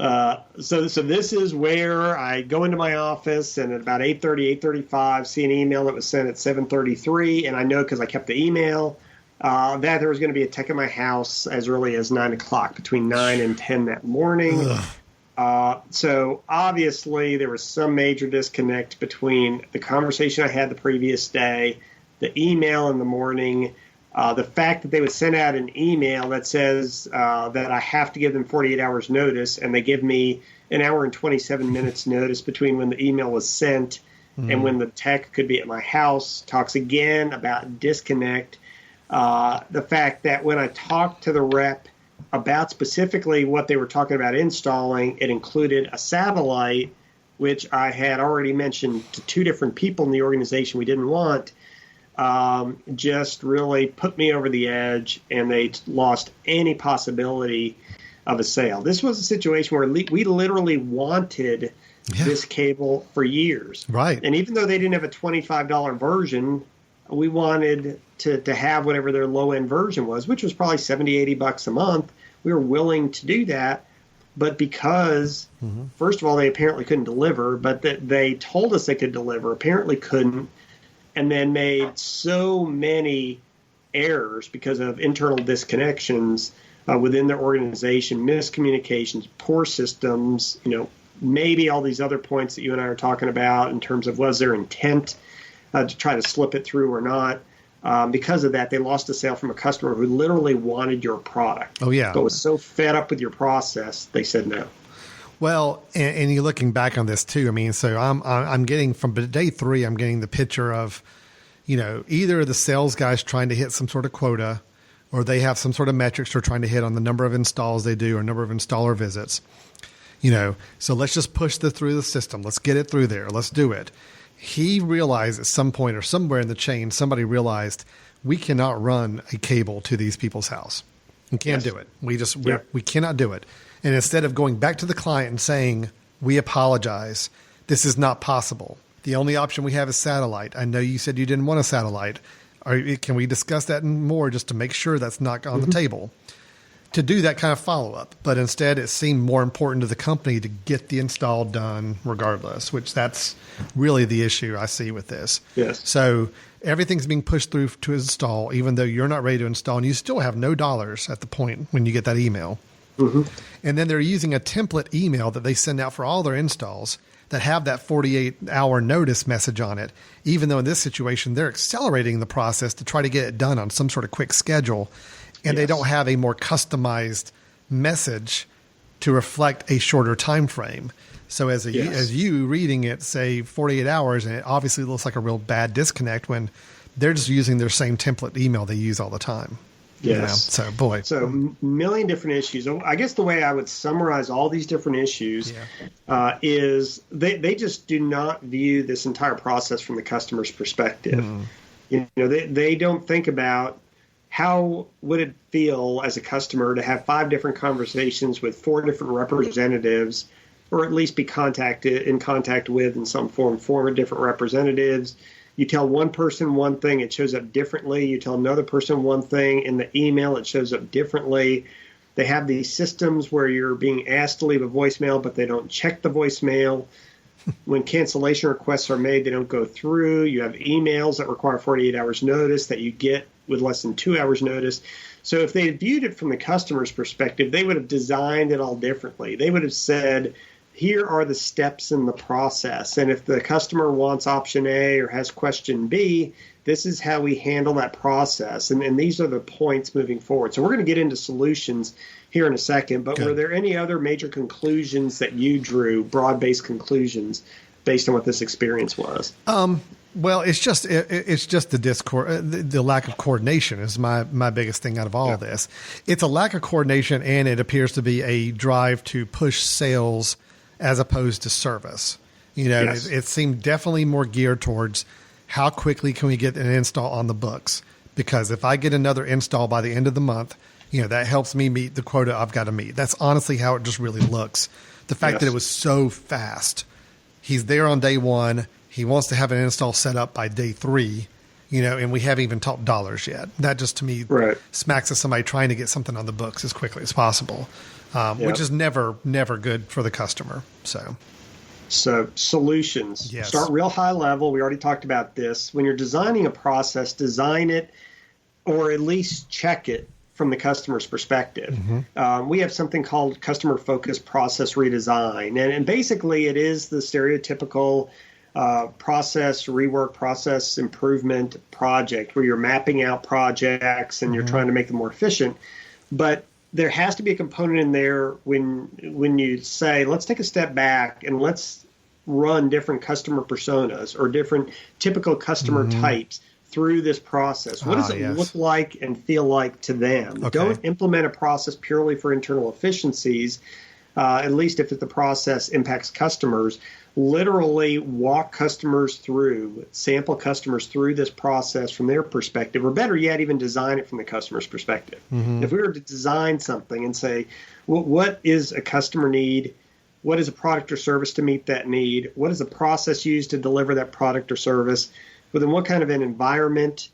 So this is where I go into my office, and at about 8:30, 8:35, see an email that was sent at 7:33, and I know because I kept the email that there was going to be a tech at my house as early as 9 o'clock, between 9 and 10 that morning. So obviously there was some major disconnect between the conversation I had the previous day, the email in the morning, the fact that they would send out an email that says that I have to give them 48 hours notice, and they give me an hour and 27 minutes notice between when the email was sent and when the tech could be at my house. Talks again about disconnect. The fact that when I talked to the rep about specifically what they were talking about installing, it included a satellite, which I had already mentioned to 2 different people in the organization we didn't want. Just really put me over the edge, and they lost any possibility of a sale. This was a situation where we literally wanted this cable for years. Right. And even though they didn't have a $25 version, we wanted to have whatever their low-end version was, which was probably $70, $80 a month. We were willing to do that. But because, first of all, they apparently couldn't deliver, but that they told us they could deliver, apparently couldn't, and then made so many errors because of internal disconnections within their organization, miscommunications, poor systems, maybe all these other points that you and I are talking about in terms of was there intent to try to slip it through or not. Because of that, they lost a sale from a customer who literally wanted your product. Oh, yeah. But was so fed up with your process, they said no. Well, and you're looking back on this too. I mean, so I'm getting from day 3, I'm getting the picture of, either the sales guys trying to hit some sort of quota, or they have some sort of metrics they're trying to hit on the number of installs they do or number of installer visits. So let's just push this through the system. Let's get it through there. Let's do it. He realized at some point or somewhere in the chain, somebody realized we cannot run a cable to these people's house. We can't do it. We cannot do it. And instead of going back to the client and saying, we apologize, this is not possible. The only option we have is satellite. I know you said you didn't want a satellite. Can we discuss that more just to make sure that's not on the table? to do that kind of follow-up. But instead, it seemed more important to the company to get the install done regardless, which that's really the issue I see with this. Yes. So everything's being pushed through to install, even though you're not ready to install, and you still have no dollars at the point when you get that email. Mm-hmm. And then they're using a template email that they send out for all their installs that have that 48-hour notice message on it, even though in this situation, they're accelerating the process to try to get it done on some sort of quick schedule. And they don't have a more customized message to reflect a shorter time frame. So as you reading it, say 48 hours, and it obviously looks like a real bad disconnect when they're just using their same template email they use all the time. Yes. So, boy. So, million different issues. I guess the way I would summarize all these different issues is they just do not view this entire process from the customer's perspective. They don't think about how would it feel as a customer to have 5 different conversations with 4 different representatives, or at least be in contact with in some form 4 different representatives. You tell one person one thing, it shows up differently. You tell another person one thing in the email, it shows up differently. They have these systems where you're being asked to leave a voicemail, but they don't check the voicemail. When cancellation requests are made, they don't go through. You have emails that require 48 hours notice that you get with less than 2 hours notice. So if they had viewed it from the customer's perspective, they would have designed it all differently. They would have said, here are the steps in the process. And if the customer wants option A or has question B, this is how we handle that process. And these are the points moving forward. So we're going to get into solutions here in a second. But were there any other major conclusions that you drew, broad-based conclusions, based on what this experience was? Well, it's just the discord, the lack of coordination is my biggest thing out of all of this. It's a lack of coordination, and it appears to be a drive to push sales as opposed to service. It seemed definitely more geared towards how quickly can we get an install on the books? Because if I get another install by the end of the month, that helps me meet the quota I've got to meet. That's honestly how it just really looks. The fact that it was so fast. He's there on day 1. He wants to have an install set up by day 3, and we haven't even talked dollars yet. That just to me smacks of somebody trying to get something on the books as quickly as possible. Which is never good for the customer. So solutions. Yes. Start real high level. We already talked about this. When you're designing a process, design it or at least check it from the customer's perspective. Mm-hmm. We have something called customer-focused process redesign. And basically it is the stereotypical process rework, process improvement project where you're mapping out projects and you're trying to make them more efficient. But there has to be a component in there when you say, let's take a step back and let's run different customer personas or different typical customer types through this process. What does it look like and feel like to them? Okay. Don't implement a process purely for internal efficiencies, at least if the process impacts customers. Literally walk customers through, sample customers through this process from their perspective, or better yet, even design it from the customer's perspective. Mm-hmm. If we were to design something and say, well, what is a customer need? What is a product or service to meet that need? What is the process used to deliver that product or service? Within what kind of an environment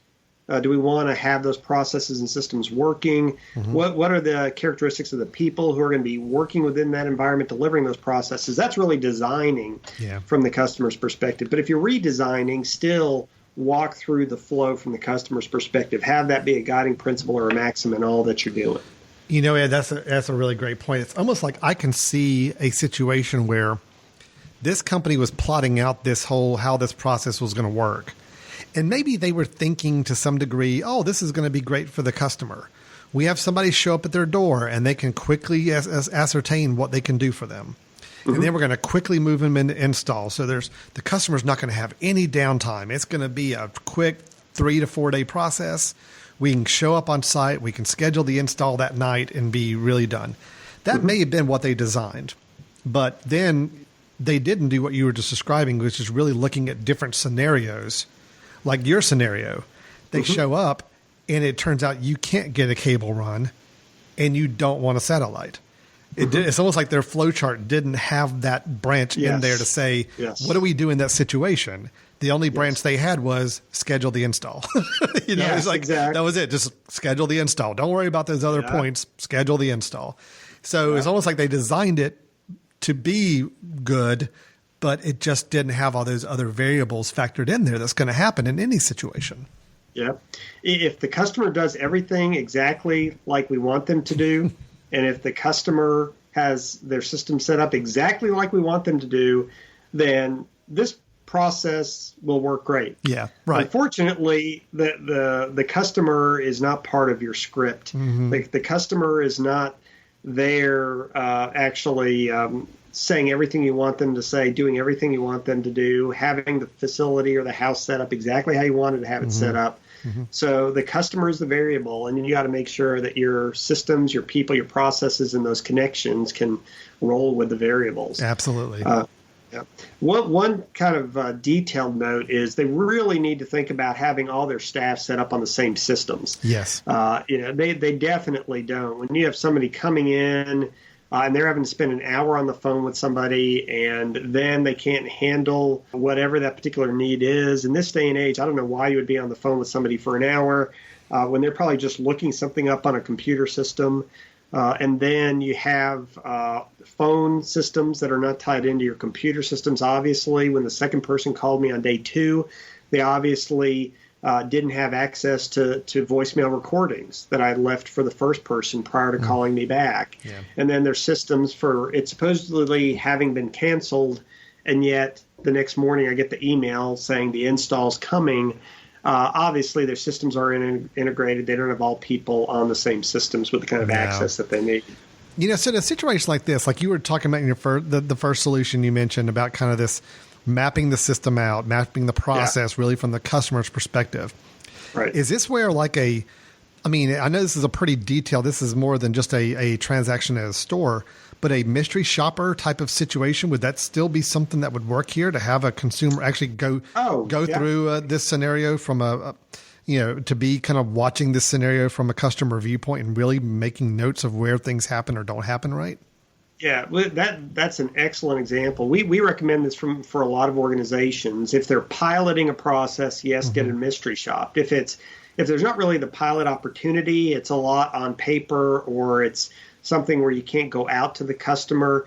do we want to have those processes and systems working? Mm-hmm. What are the characteristics of the people who are going to be working within that environment, delivering those processes? That's really designing from the customer's perspective. But if you're redesigning, still walk through the flow from the customer's perspective. Have that be a guiding principle or a maxim in all that you're doing. Ed, that's a really great point. It's almost like I can see a situation where this company was plotting out how this process was going to work. And maybe they were thinking to some degree, oh, this is going to be great for the customer. We have somebody show up at their door and they can quickly ascertain what they can do for them. Mm-hmm. And then we're going to quickly move them into install. So the customer's not going to have any downtime. It's going to be a quick 3 to 4 day process. We can show up on site. We can schedule the install that night and be really done. That may have been what they designed. But then they didn't do what you were just describing, which is really looking at different scenarios. Like your scenario, they show up and it turns out you can't get a cable run and you don't want a satellite. It's almost like their flow chart didn't have that branch in there to say, what do we do in that situation? The only branch they had was schedule the install. It's like, that was it. Just schedule the install. Don't worry about those other points. Schedule the install. So it's almost like they designed it to be good, but it just didn't have all those other variables factored in there that's going to happen in any situation. Yeah. If the customer does everything exactly like we want them to do, and if the customer has their system set up exactly like we want them to do, then this process will work great. Yeah, right. Unfortunately, the customer is not part of your script. The customer is not there actually saying everything you want them to say, doing everything you want them to do, having the facility or the house set up exactly how you wanted to have it set up. So the customer is the variable, and you got to make sure that your systems, your people, your processes, and those connections can roll with the variables. Absolutely. One kind of detailed note is they really need to think about having all their staff set up on the same systems. Yes. They definitely don't. When you have somebody coming in and they're having to spend an hour on the phone with somebody, and then they can't handle whatever that particular need is. In this day and age, I don't know why you would be on the phone with somebody for an hour when they're probably just looking something up on a computer system. And then you have phone systems that are not tied into your computer systems. Obviously, when the second person called me on day 2, they obviously didn't have access to voicemail recordings that I had left for the first person prior to calling me back. Yeah. And then there's systems for it supposedly having been canceled, and yet the next morning I get the email saying the install's coming. Obviously, their systems are integrated. They don't have all people on the same systems with the kind of access that they need. So in a situation like this, like you were talking about in your the first solution you mentioned about kind of this mapping the system out, mapping the process really from the customer's perspective. Right. Is this where I know this is a pretty detailed, this is more than just a transaction at a store, but a mystery shopper type of situation, would that still be something that would work here to have a consumer actually go through this scenario from to be kind of watching this scenario from a customer viewpoint and really making notes of where things happen or don't happen right? Yeah, that's an excellent example. We recommend this for a lot of organizations. If they're piloting a process, get a mystery shop. If there's not really the pilot opportunity, it's a lot on paper, or it's something where you can't go out to the customer,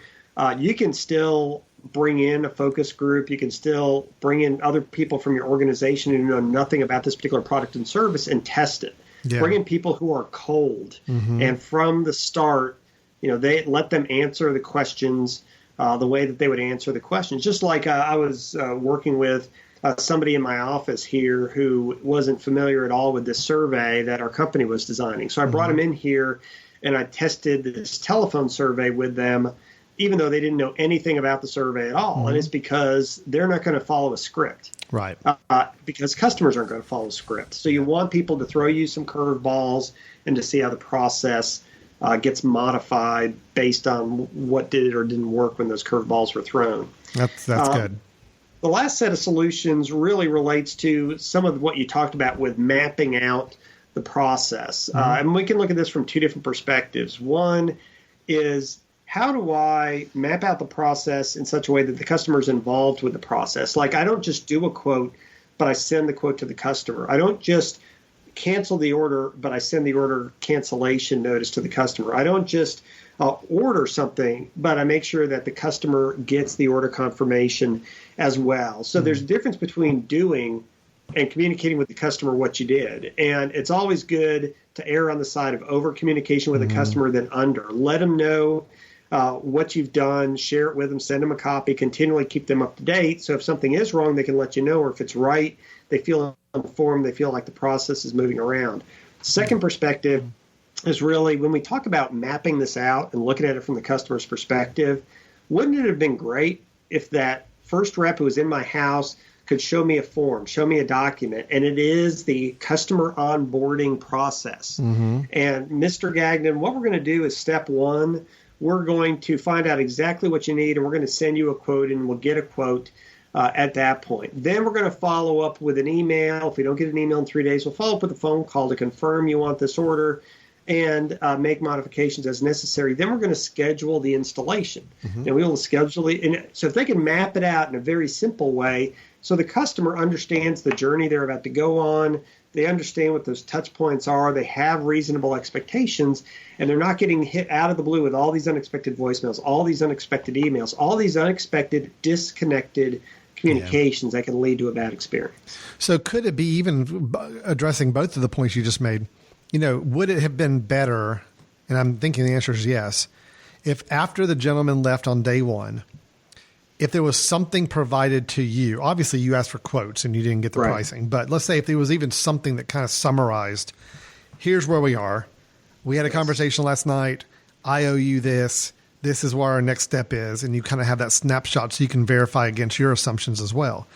you can still bring in a focus group. You can still bring in other people from your organization who know nothing about this particular product and service and test it. Yeah. Bring in people who are cold, and from the start, they let them answer the questions the way that they would answer the questions. Just like I was working with somebody in my office here who wasn't familiar at all with this survey that our company was designing. So I brought him in here, and I tested this telephone survey with them, even though they didn't know anything about the survey at all. And it's because they're not going to follow a script. Right. Because customers aren't going to follow a script. So you want people to throw you some curveballs and to see how the process gets modified based on what did or didn't work when those curveballs were thrown. That's good. The last set of solutions really relates to some of what you talked about with mapping out the process. And we can look at this from two different perspectives. One is, how do I map out the process in such a way that the customer is involved with the process? Like, I don't just do a quote, but I send the quote to the customer. I don't just cancel the order, but I send the order cancellation notice to the customer. I don't just order something, but I make sure that the customer gets the order confirmation as well. So there's a difference between doing and communicating with the customer what you did. And it's always good to err on the side of over communication with the customer than under. Let them know what you've done, share it with them, send them a copy, continually keep them up to date. So if something is wrong, they can let you know, or if it's right, they feel informed, they feel like the process is moving around. Second perspective is really when we talk about mapping this out and looking at it from the customer's perspective, wouldn't it have been great if that first rep who was in my house could show me a form, show me a document, and it is the customer onboarding process. And Mr. Gagnon, what we're going to do is step one, we're going to find out exactly what you need, and we're going to send you a quote, and we'll get a quote at that point. Then we're going to follow up with an email. If we don't get an email in 3 days, we'll follow up with a phone call to confirm you want this order. and make modifications as necessary. Then we're going to schedule the installation. And we will schedule it. And so if they can map it out in a very simple way, so the customer understands the journey they're about to go on, they understand what those touch points are, they have reasonable expectations, and they're not getting hit out of the blue with all these unexpected voicemails, all these unexpected emails, all these unexpected disconnected communications that can lead to a bad experience. So could it be, even addressing both of the points you just made, would it have been better, and I'm thinking the answer is yes, if after the gentleman left on day one, if there was something provided to you, obviously you asked for quotes and you didn't get the pricing, but let's say if there was even something that kind of summarized, here's where we are. We had a conversation last night. I owe you this. This is where our next step is. And you kind of have that snapshot so you can verify against your assumptions as well.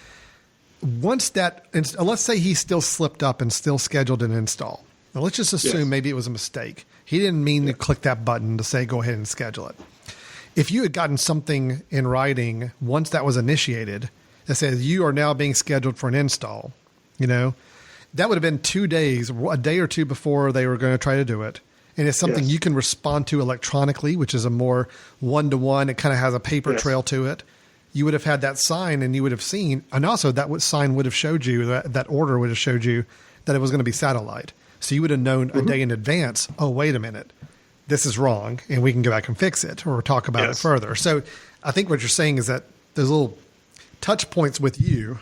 Once that, let's say he still slipped up and still scheduled an install. Now let's just assume maybe it was a mistake. He didn't mean to click that button to say, go ahead and schedule it. If you had gotten something in writing once that was initiated that says you are now being scheduled for an install, that would have been 2 days, a day or two before they were going to try to do it. And it's something you can respond to electronically, which is a more one-to-one. It kind of has a paper trail to it. You would have had that sign and you would have seen, and also that sign would have showed you, that order would have showed you that it was going to be satellite. So you would have known a day in advance, oh, wait a minute, this is wrong, and we can go back and fix it or talk about it further. So I think what you're saying is that there's little touch points with you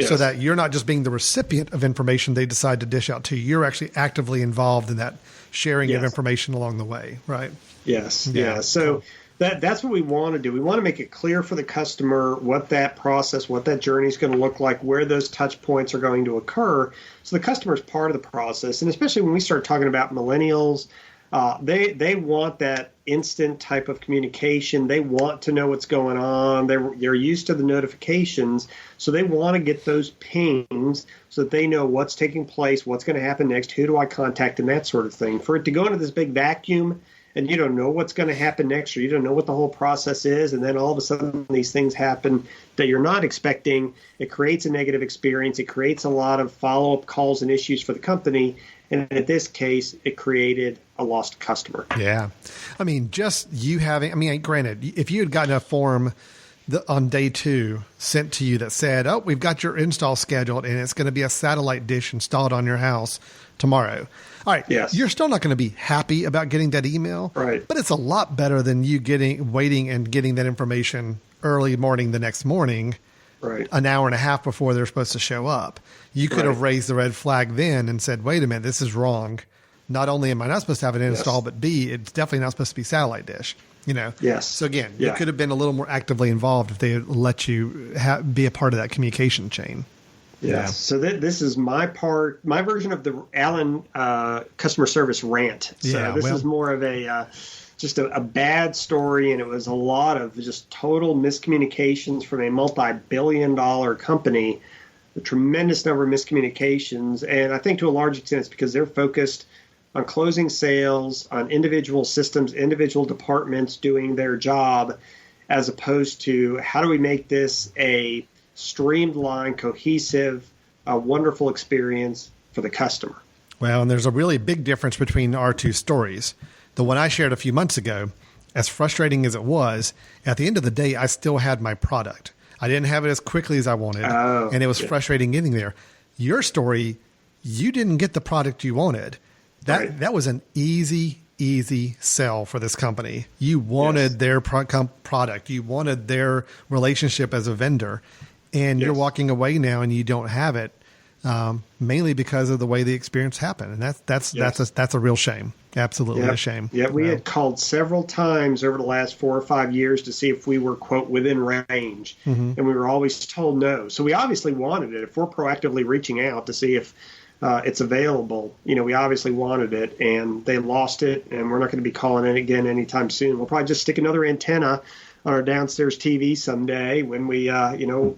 so that you're not just being the recipient of information they decide to dish out to you. You're actually actively involved in that sharing of information along the way, right? Yes. Yeah. So that's what we want to do. We want to make it clear for the customer what that process, what that journey is going to look like, where those touch points are going to occur. So the customer is part of the process. And especially when we start talking about millennials, they want that instant type of communication. They want to know what's going on. They're used to the notifications, so they want to get those pings so that they know what's taking place, what's going to happen next, who do I contact, and that sort of thing. For it to go into this big vacuum and you don't know what's going to happen next, or you don't know what the whole process is, and then all of a sudden these things happen that you're not expecting, it creates a negative experience. It creates a lot of follow-up calls and issues for the company. And in this case, it created a lost customer. Yeah. I mean, just you having, granted, if you had gotten a form on day 2 sent to you that said, oh, we've got your install scheduled and it's going to be a satellite dish installed on your house tomorrow. All right. Yes. You're still not going to be happy about getting that email. Right. But it's a lot better than you waiting and getting that information early morning the next morning. Right. An hour and a half before they're supposed to show up. You could have raised the red flag then and said, wait a minute, this is wrong. Not only am I not supposed to have an install, but B, it's definitely not supposed to be satellite dish. Yes. So again, you could have been a little more actively involved if they had let you be a part of that communication chain. Yes. Yeah. So this is my version of the Allen customer service rant. So this is more of just a bad story, and it was a lot of just total miscommunications from a multi-billion-dollar company, a tremendous number of miscommunications, and I think to a large extent it's because they're focused on closing sales, on individual systems, individual departments doing their job, as opposed to how do we make this a streamlined, cohesive, wonderful experience for the customer. Well, and there's a really big difference between our two stories. The one I shared a few months ago, as frustrating as it was, at the end of the day, I still had my product. I didn't have it as quickly as I wanted, and it was frustrating getting there. Your story, you didn't get the product you wanted. That was an easy sell for this company. You wanted their product. You wanted their relationship as a vendor, and you're walking away now and you don't have it, mainly because of the way the experience happened. And that's a real shame. Absolutely a shame. Yeah, we had called several times over the last 4 or 5 years to see if we were, quote, within range. And we were always told no. So we obviously wanted it. If we're proactively reaching out to see if it's available, we obviously wanted it, and they lost it, and we're not going to be calling it again anytime soon. We'll probably just stick another antenna on our downstairs TV someday when we,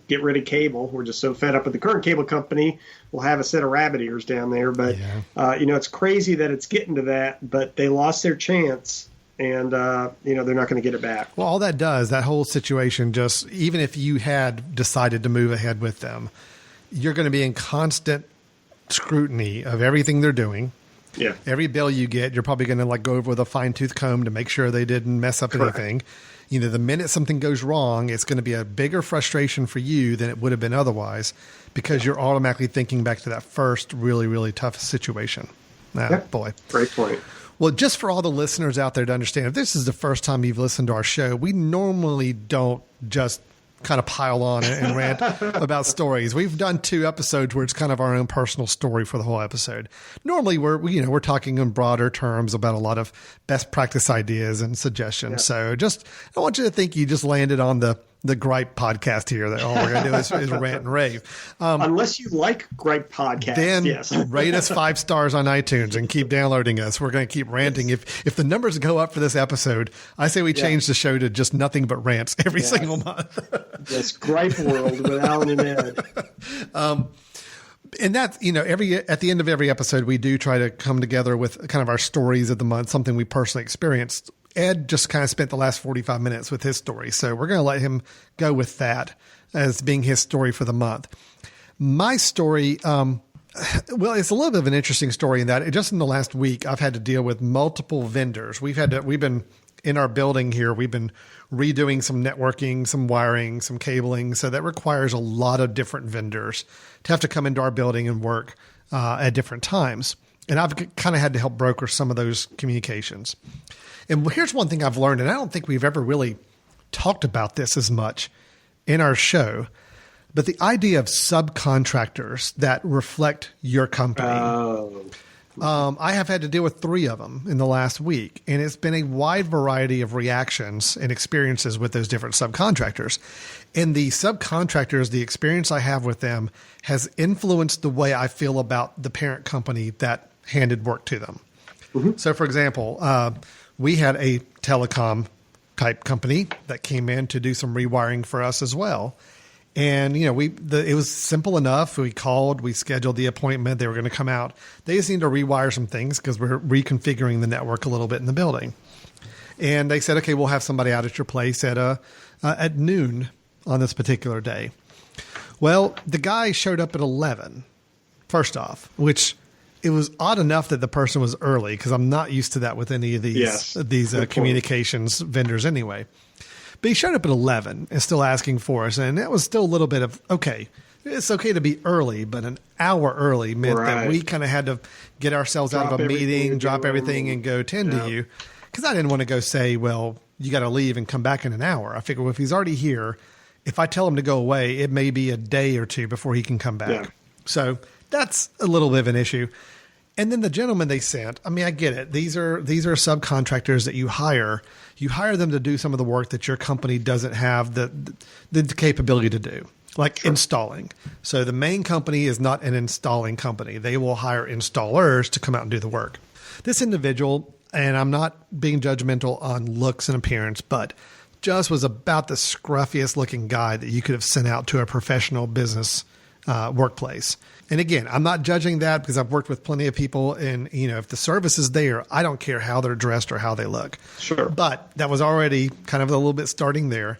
get rid of cable. We're just so fed up with the current cable company. We'll have a set of rabbit ears down there. But, it's crazy that it's getting to that. But they lost their chance, and, they're not going to get it back. Well, all that does, that whole situation, just even if you had decided to move ahead with them, you're going to be in constant scrutiny of everything they're doing. Yeah. Every bill you get, you're probably going to like go over with a fine tooth comb to make sure they didn't mess up anything. You know, the minute something goes wrong, it's going to be a bigger frustration for you than it would have been otherwise, because you're automatically thinking back to that first really, really tough situation. Boy. Great point. Well, just for all the listeners out there to understand, if this is the first time you've listened to our show, we normally don't just kind of pile on and rant about stories. We've done 2 episodes where it's kind of our own personal story for the whole episode. Normally we're talking in broader terms about a lot of best practice ideas and suggestions. Yeah. So I want you to think you just landed on the gripe podcast here, that all we're going to do is rant and rave. Unless you like gripe podcasts, then yes. Rate us 5 stars on iTunes and keep downloading us. We're going to keep ranting. Yes. If the numbers go up for this episode, I say we change the show to just nothing but rants every single month. Yes, gripe world with Alan and Ed. And that's, at the end of every episode, we do try to come together with kind of our stories of the month, something we personally experienced. Ed just kind of spent the last 45 minutes with his story. So we're going to let him go with that as being his story for the month. My story, well, it's a little bit of an interesting story in that just in the last week, I've had to deal with multiple vendors. We've been in our building here. We've been redoing some networking, some wiring, some cabling. So that requires a lot of different vendors to have to come into our building and work at different times. And I've kind of had to help broker some of those communications. And here's one thing I've learned, and I don't think we've ever really talked about this as much in our show, but the idea of subcontractors that reflect your company. I have had to deal with 3 of them in the last week, and it's been a wide variety of reactions and experiences with those different subcontractors. And the subcontractors, the experience I have with them has influenced the way I feel about the parent company that handed work to them. Mm-hmm. So, for example, we had a telecom type company that came in to do some rewiring for us as well. And, it was simple enough. We called, we scheduled the appointment. They were going to come out. They just need to rewire some things because we're reconfiguring the network a little bit in the building. And they said, okay, we'll have somebody out at your place at noon on this particular day. Well, the guy showed up at 11, first off, which it was odd enough that the person was early because I'm not used to that with any of these communications vendors anyway. But he showed up at 11 and still asking for us. And that was still a little bit of, okay, it's okay to be early, but an hour early meant that we kind of had to get ourselves out of a meeting, drop everything and go tend to you. Because I didn't want to go say, well, you got to leave and come back in an hour. I figured, well, if he's already here, if I tell him to go away, it may be a day or 2 before he can come back. Yeah. So that's a little bit of an issue. And then the gentleman they sent, I mean, I get it. These are subcontractors that you hire. You hire them to do some of the work that your company doesn't have the capability to do, like installing. So the main company is not an installing company. They will hire installers to come out and do the work. This individual, and I'm not being judgmental on looks and appearance, but just was about the scruffiest looking guy that you could have sent out to a professional business workplace. And again, I'm not judging that because I've worked with plenty of people, and if the service is there, I don't care how they're dressed or how they look. Sure. But that was already kind of a little bit starting there.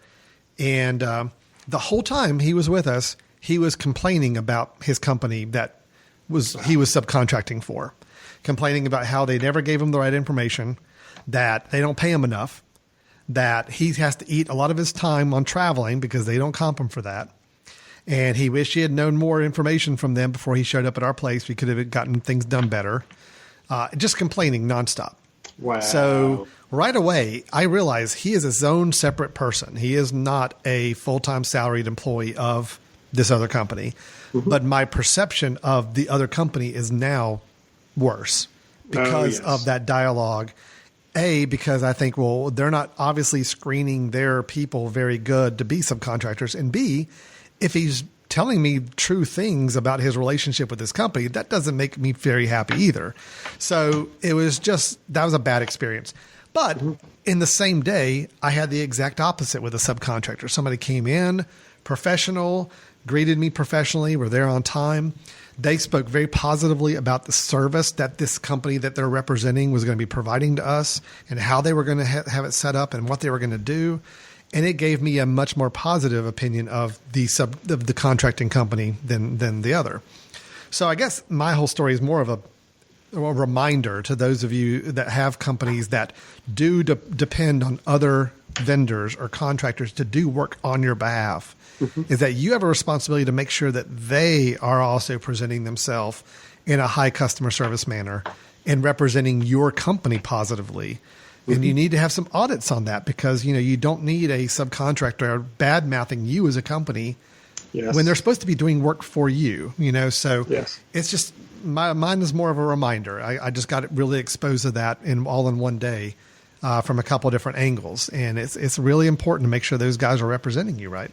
And the whole time he was with us, he was complaining about his company that he was subcontracting for, complaining about how they never gave him the right information, that they don't pay him enough, that he has to eat a lot of his time on traveling because they don't comp him for that. And he wished he had known more information from them before he showed up at our place. We could have gotten things done better. Just complaining nonstop. Wow. So right away, I realized he is his own separate person. He is not a full-time salaried employee of this other company. Mm-hmm. But my perception of the other company is now worse because of that dialogue. Because I think, well, they're not obviously screening their people very good to be subcontractors. And B, if he's telling me true things about his relationship with his company, that doesn't make me very happy either. So that was a bad experience. But in the same day, I had the exact opposite with a subcontractor. Somebody came in, professional, greeted me professionally, were there on time. They spoke very positively about the service that this company that they're representing was going to be providing to us and how they were going to have it set up and what they were going to do. And it gave me a much more positive opinion of the contracting company than the other. So I guess my whole story is more of a reminder to those of you that have companies that do depend on other vendors or contractors to do work on your behalf, is that you have a responsibility to make sure that they are also presenting themselves in a high customer service manner and representing your company positively. And you need to have some audits on that, because, you don't need a subcontractor bad mouthing you as a company when they're supposed to be doing work for you, so it's just, mine is more of a reminder. I just got really exposed to that all in one day from a couple of different angles. And it's really important to make sure those guys are representing you right.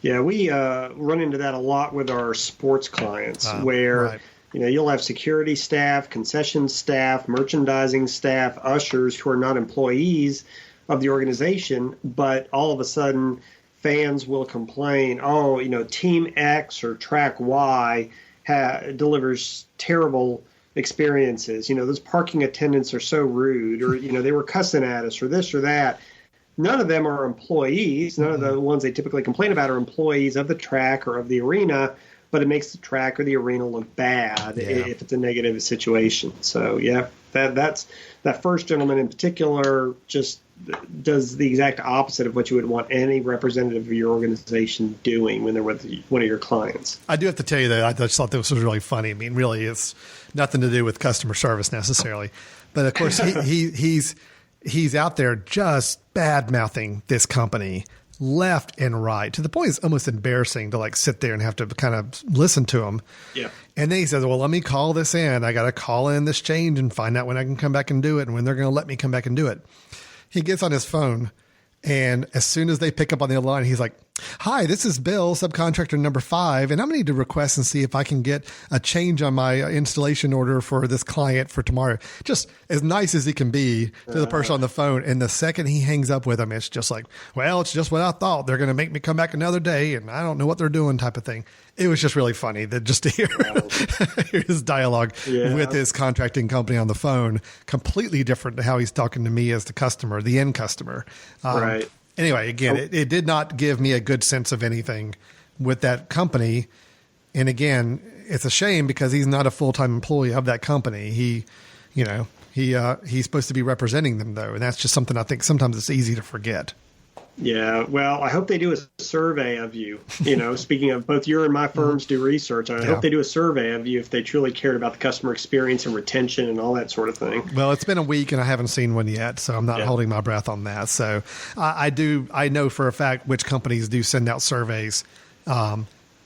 Yeah, we run into that a lot with our sports clients where, you'll have security staff, concession staff, merchandising staff, ushers who are not employees of the organization, but all of a sudden fans will complain, Team X or Track Y delivers terrible experiences. Those parking attendants are so rude, or, they were cussing at us, or this or that. None of them are employees. None of the ones they typically complain about are employees of the track or of the arena, but it makes the track or the arena look bad if it's a negative situation. So, that's that first gentleman in particular just does the exact opposite of what you would want any representative of your organization doing when they're with one of your clients. I do have to tell you that I just thought this was really funny. I mean, really, it's nothing to do with customer service necessarily. But, of course, he's out there just bad-mouthing this company left and right, to the point it's almost embarrassing to sit there and have to kind of listen to him. Yeah. And then he says, well, let me call this in. I got to call in this change and find out when I can come back and do it and when they're going to let me come back and do it. He gets on his phone, and as soon as they pick up on the other line, he's like, hi, this is Bill, subcontractor number 5, and I'm going to need to request and see if I can get a change on my installation order for this client for tomorrow. Just as nice as he can be to the person on the phone. And the second he hangs up with him, it's just like, well, it's just what I thought. They're going to make me come back another day, and I don't know what they're doing type of thing. It was just really funny that just to hear his dialogue with his contracting company on the phone, completely different to how he's talking to me as the customer, the end customer. Right. Anyway, again, it did not give me a good sense of anything with that company. And again, it's a shame because he's not a full-time employee of that company. He's supposed to be representing them, though. And that's just something I think sometimes it's easy to forget. Yeah, well, I hope they do a survey of you. Speaking of both your and my firms do research, I hope they do a survey of you if they truly cared about the customer experience and retention and all that sort of thing. Well, it's been a week and I haven't seen one yet, so I'm not holding my breath on that. So I know for a fact which companies do send out surveys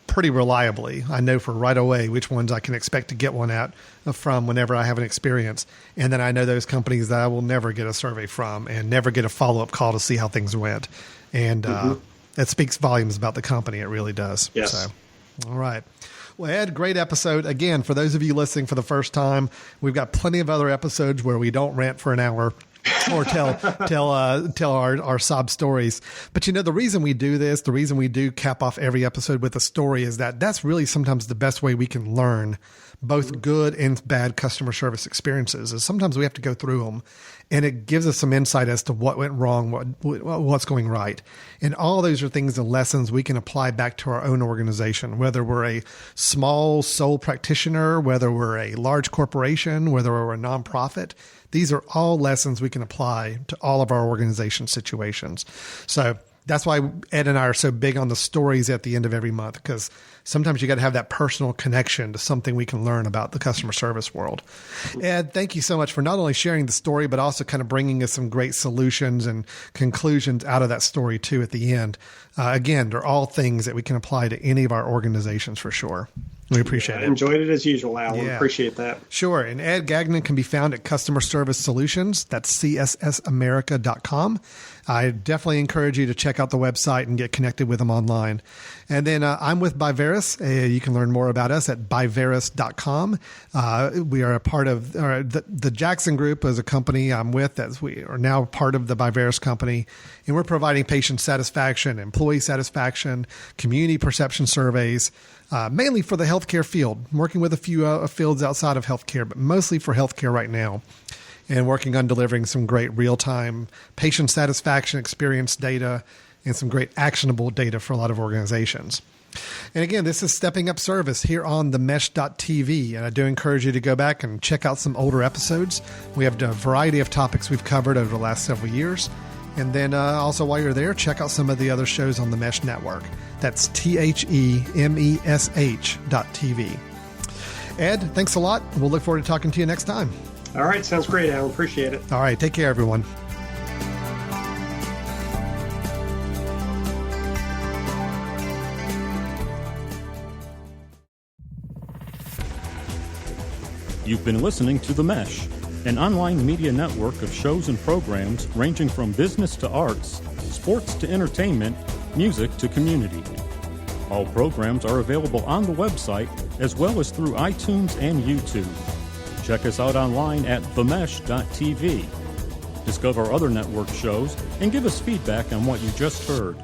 pretty reliably. I know for right away which ones I can expect to get one from whenever I have an experience. And then I know those companies that I will never get a survey from and never get a follow-up call to see how things went. And that speaks volumes about the company. It really does. Yes. So, all right. Well, Ed, great episode. Again, for those of you listening for the first time, we've got plenty of other episodes where we don't rant for an hour or tell our sob stories. But the reason we do this, the reason we do cap off every episode with a story is that that's really sometimes the best way we can learn both good and bad customer service experiences. Is sometimes we have to go through them, and it gives us some insight as to what went wrong, what's going right. And all those are things and lessons we can apply back to our own organization, whether we're a small sole practitioner, whether we're a large corporation, whether we're a nonprofit. These are all lessons we can apply to all of our organization situations. So that's why Ed and I are so big on the stories at the end of every month, because sometimes you got to have that personal connection to something we can learn about the customer service world. Ed, thank you so much for not only sharing the story, but also kind of bringing us some great solutions and conclusions out of that story too at the end. Again, they're all things that we can apply to any of our organizations for sure. We appreciate it. Enjoyed it as usual, Alan. Yeah. Appreciate that. Sure. And Ed Gagnon can be found at Customer Service Solutions. That's CSSAmerica.com. I definitely encourage you to check out the website and get connected with them online. And then I'm with Biveris. You can learn more about us at biveris.com. We are a part of the Jackson Group is a company I'm with that we are now part of the Biveris company. And we're providing patient satisfaction, employee satisfaction, community perception surveys, mainly for the healthcare field, working with a few fields outside of healthcare, but mostly for healthcare right now, and working on delivering some great real-time patient satisfaction experience data and some great actionable data for a lot of organizations. And again, this is Stepping Up Service here on themesh.tv. And I do encourage you to go back and check out some older episodes. We have a variety of topics we've covered over the last several years. And then also while you're there, check out some of the other shows on the Mesh Network. That's THEMESH.tv. Ed, thanks a lot. We'll look forward to talking to you next time. All right. Sounds great, Alan. Appreciate it. All right. Take care, everyone. You've been listening to The Mesh, an online media network of shows and programs ranging from business to arts, sports to entertainment, music to community. All programs are available on the website as well as through iTunes and YouTube. Check us out online at themesh.tv. Discover other network shows and give us feedback on what you just heard.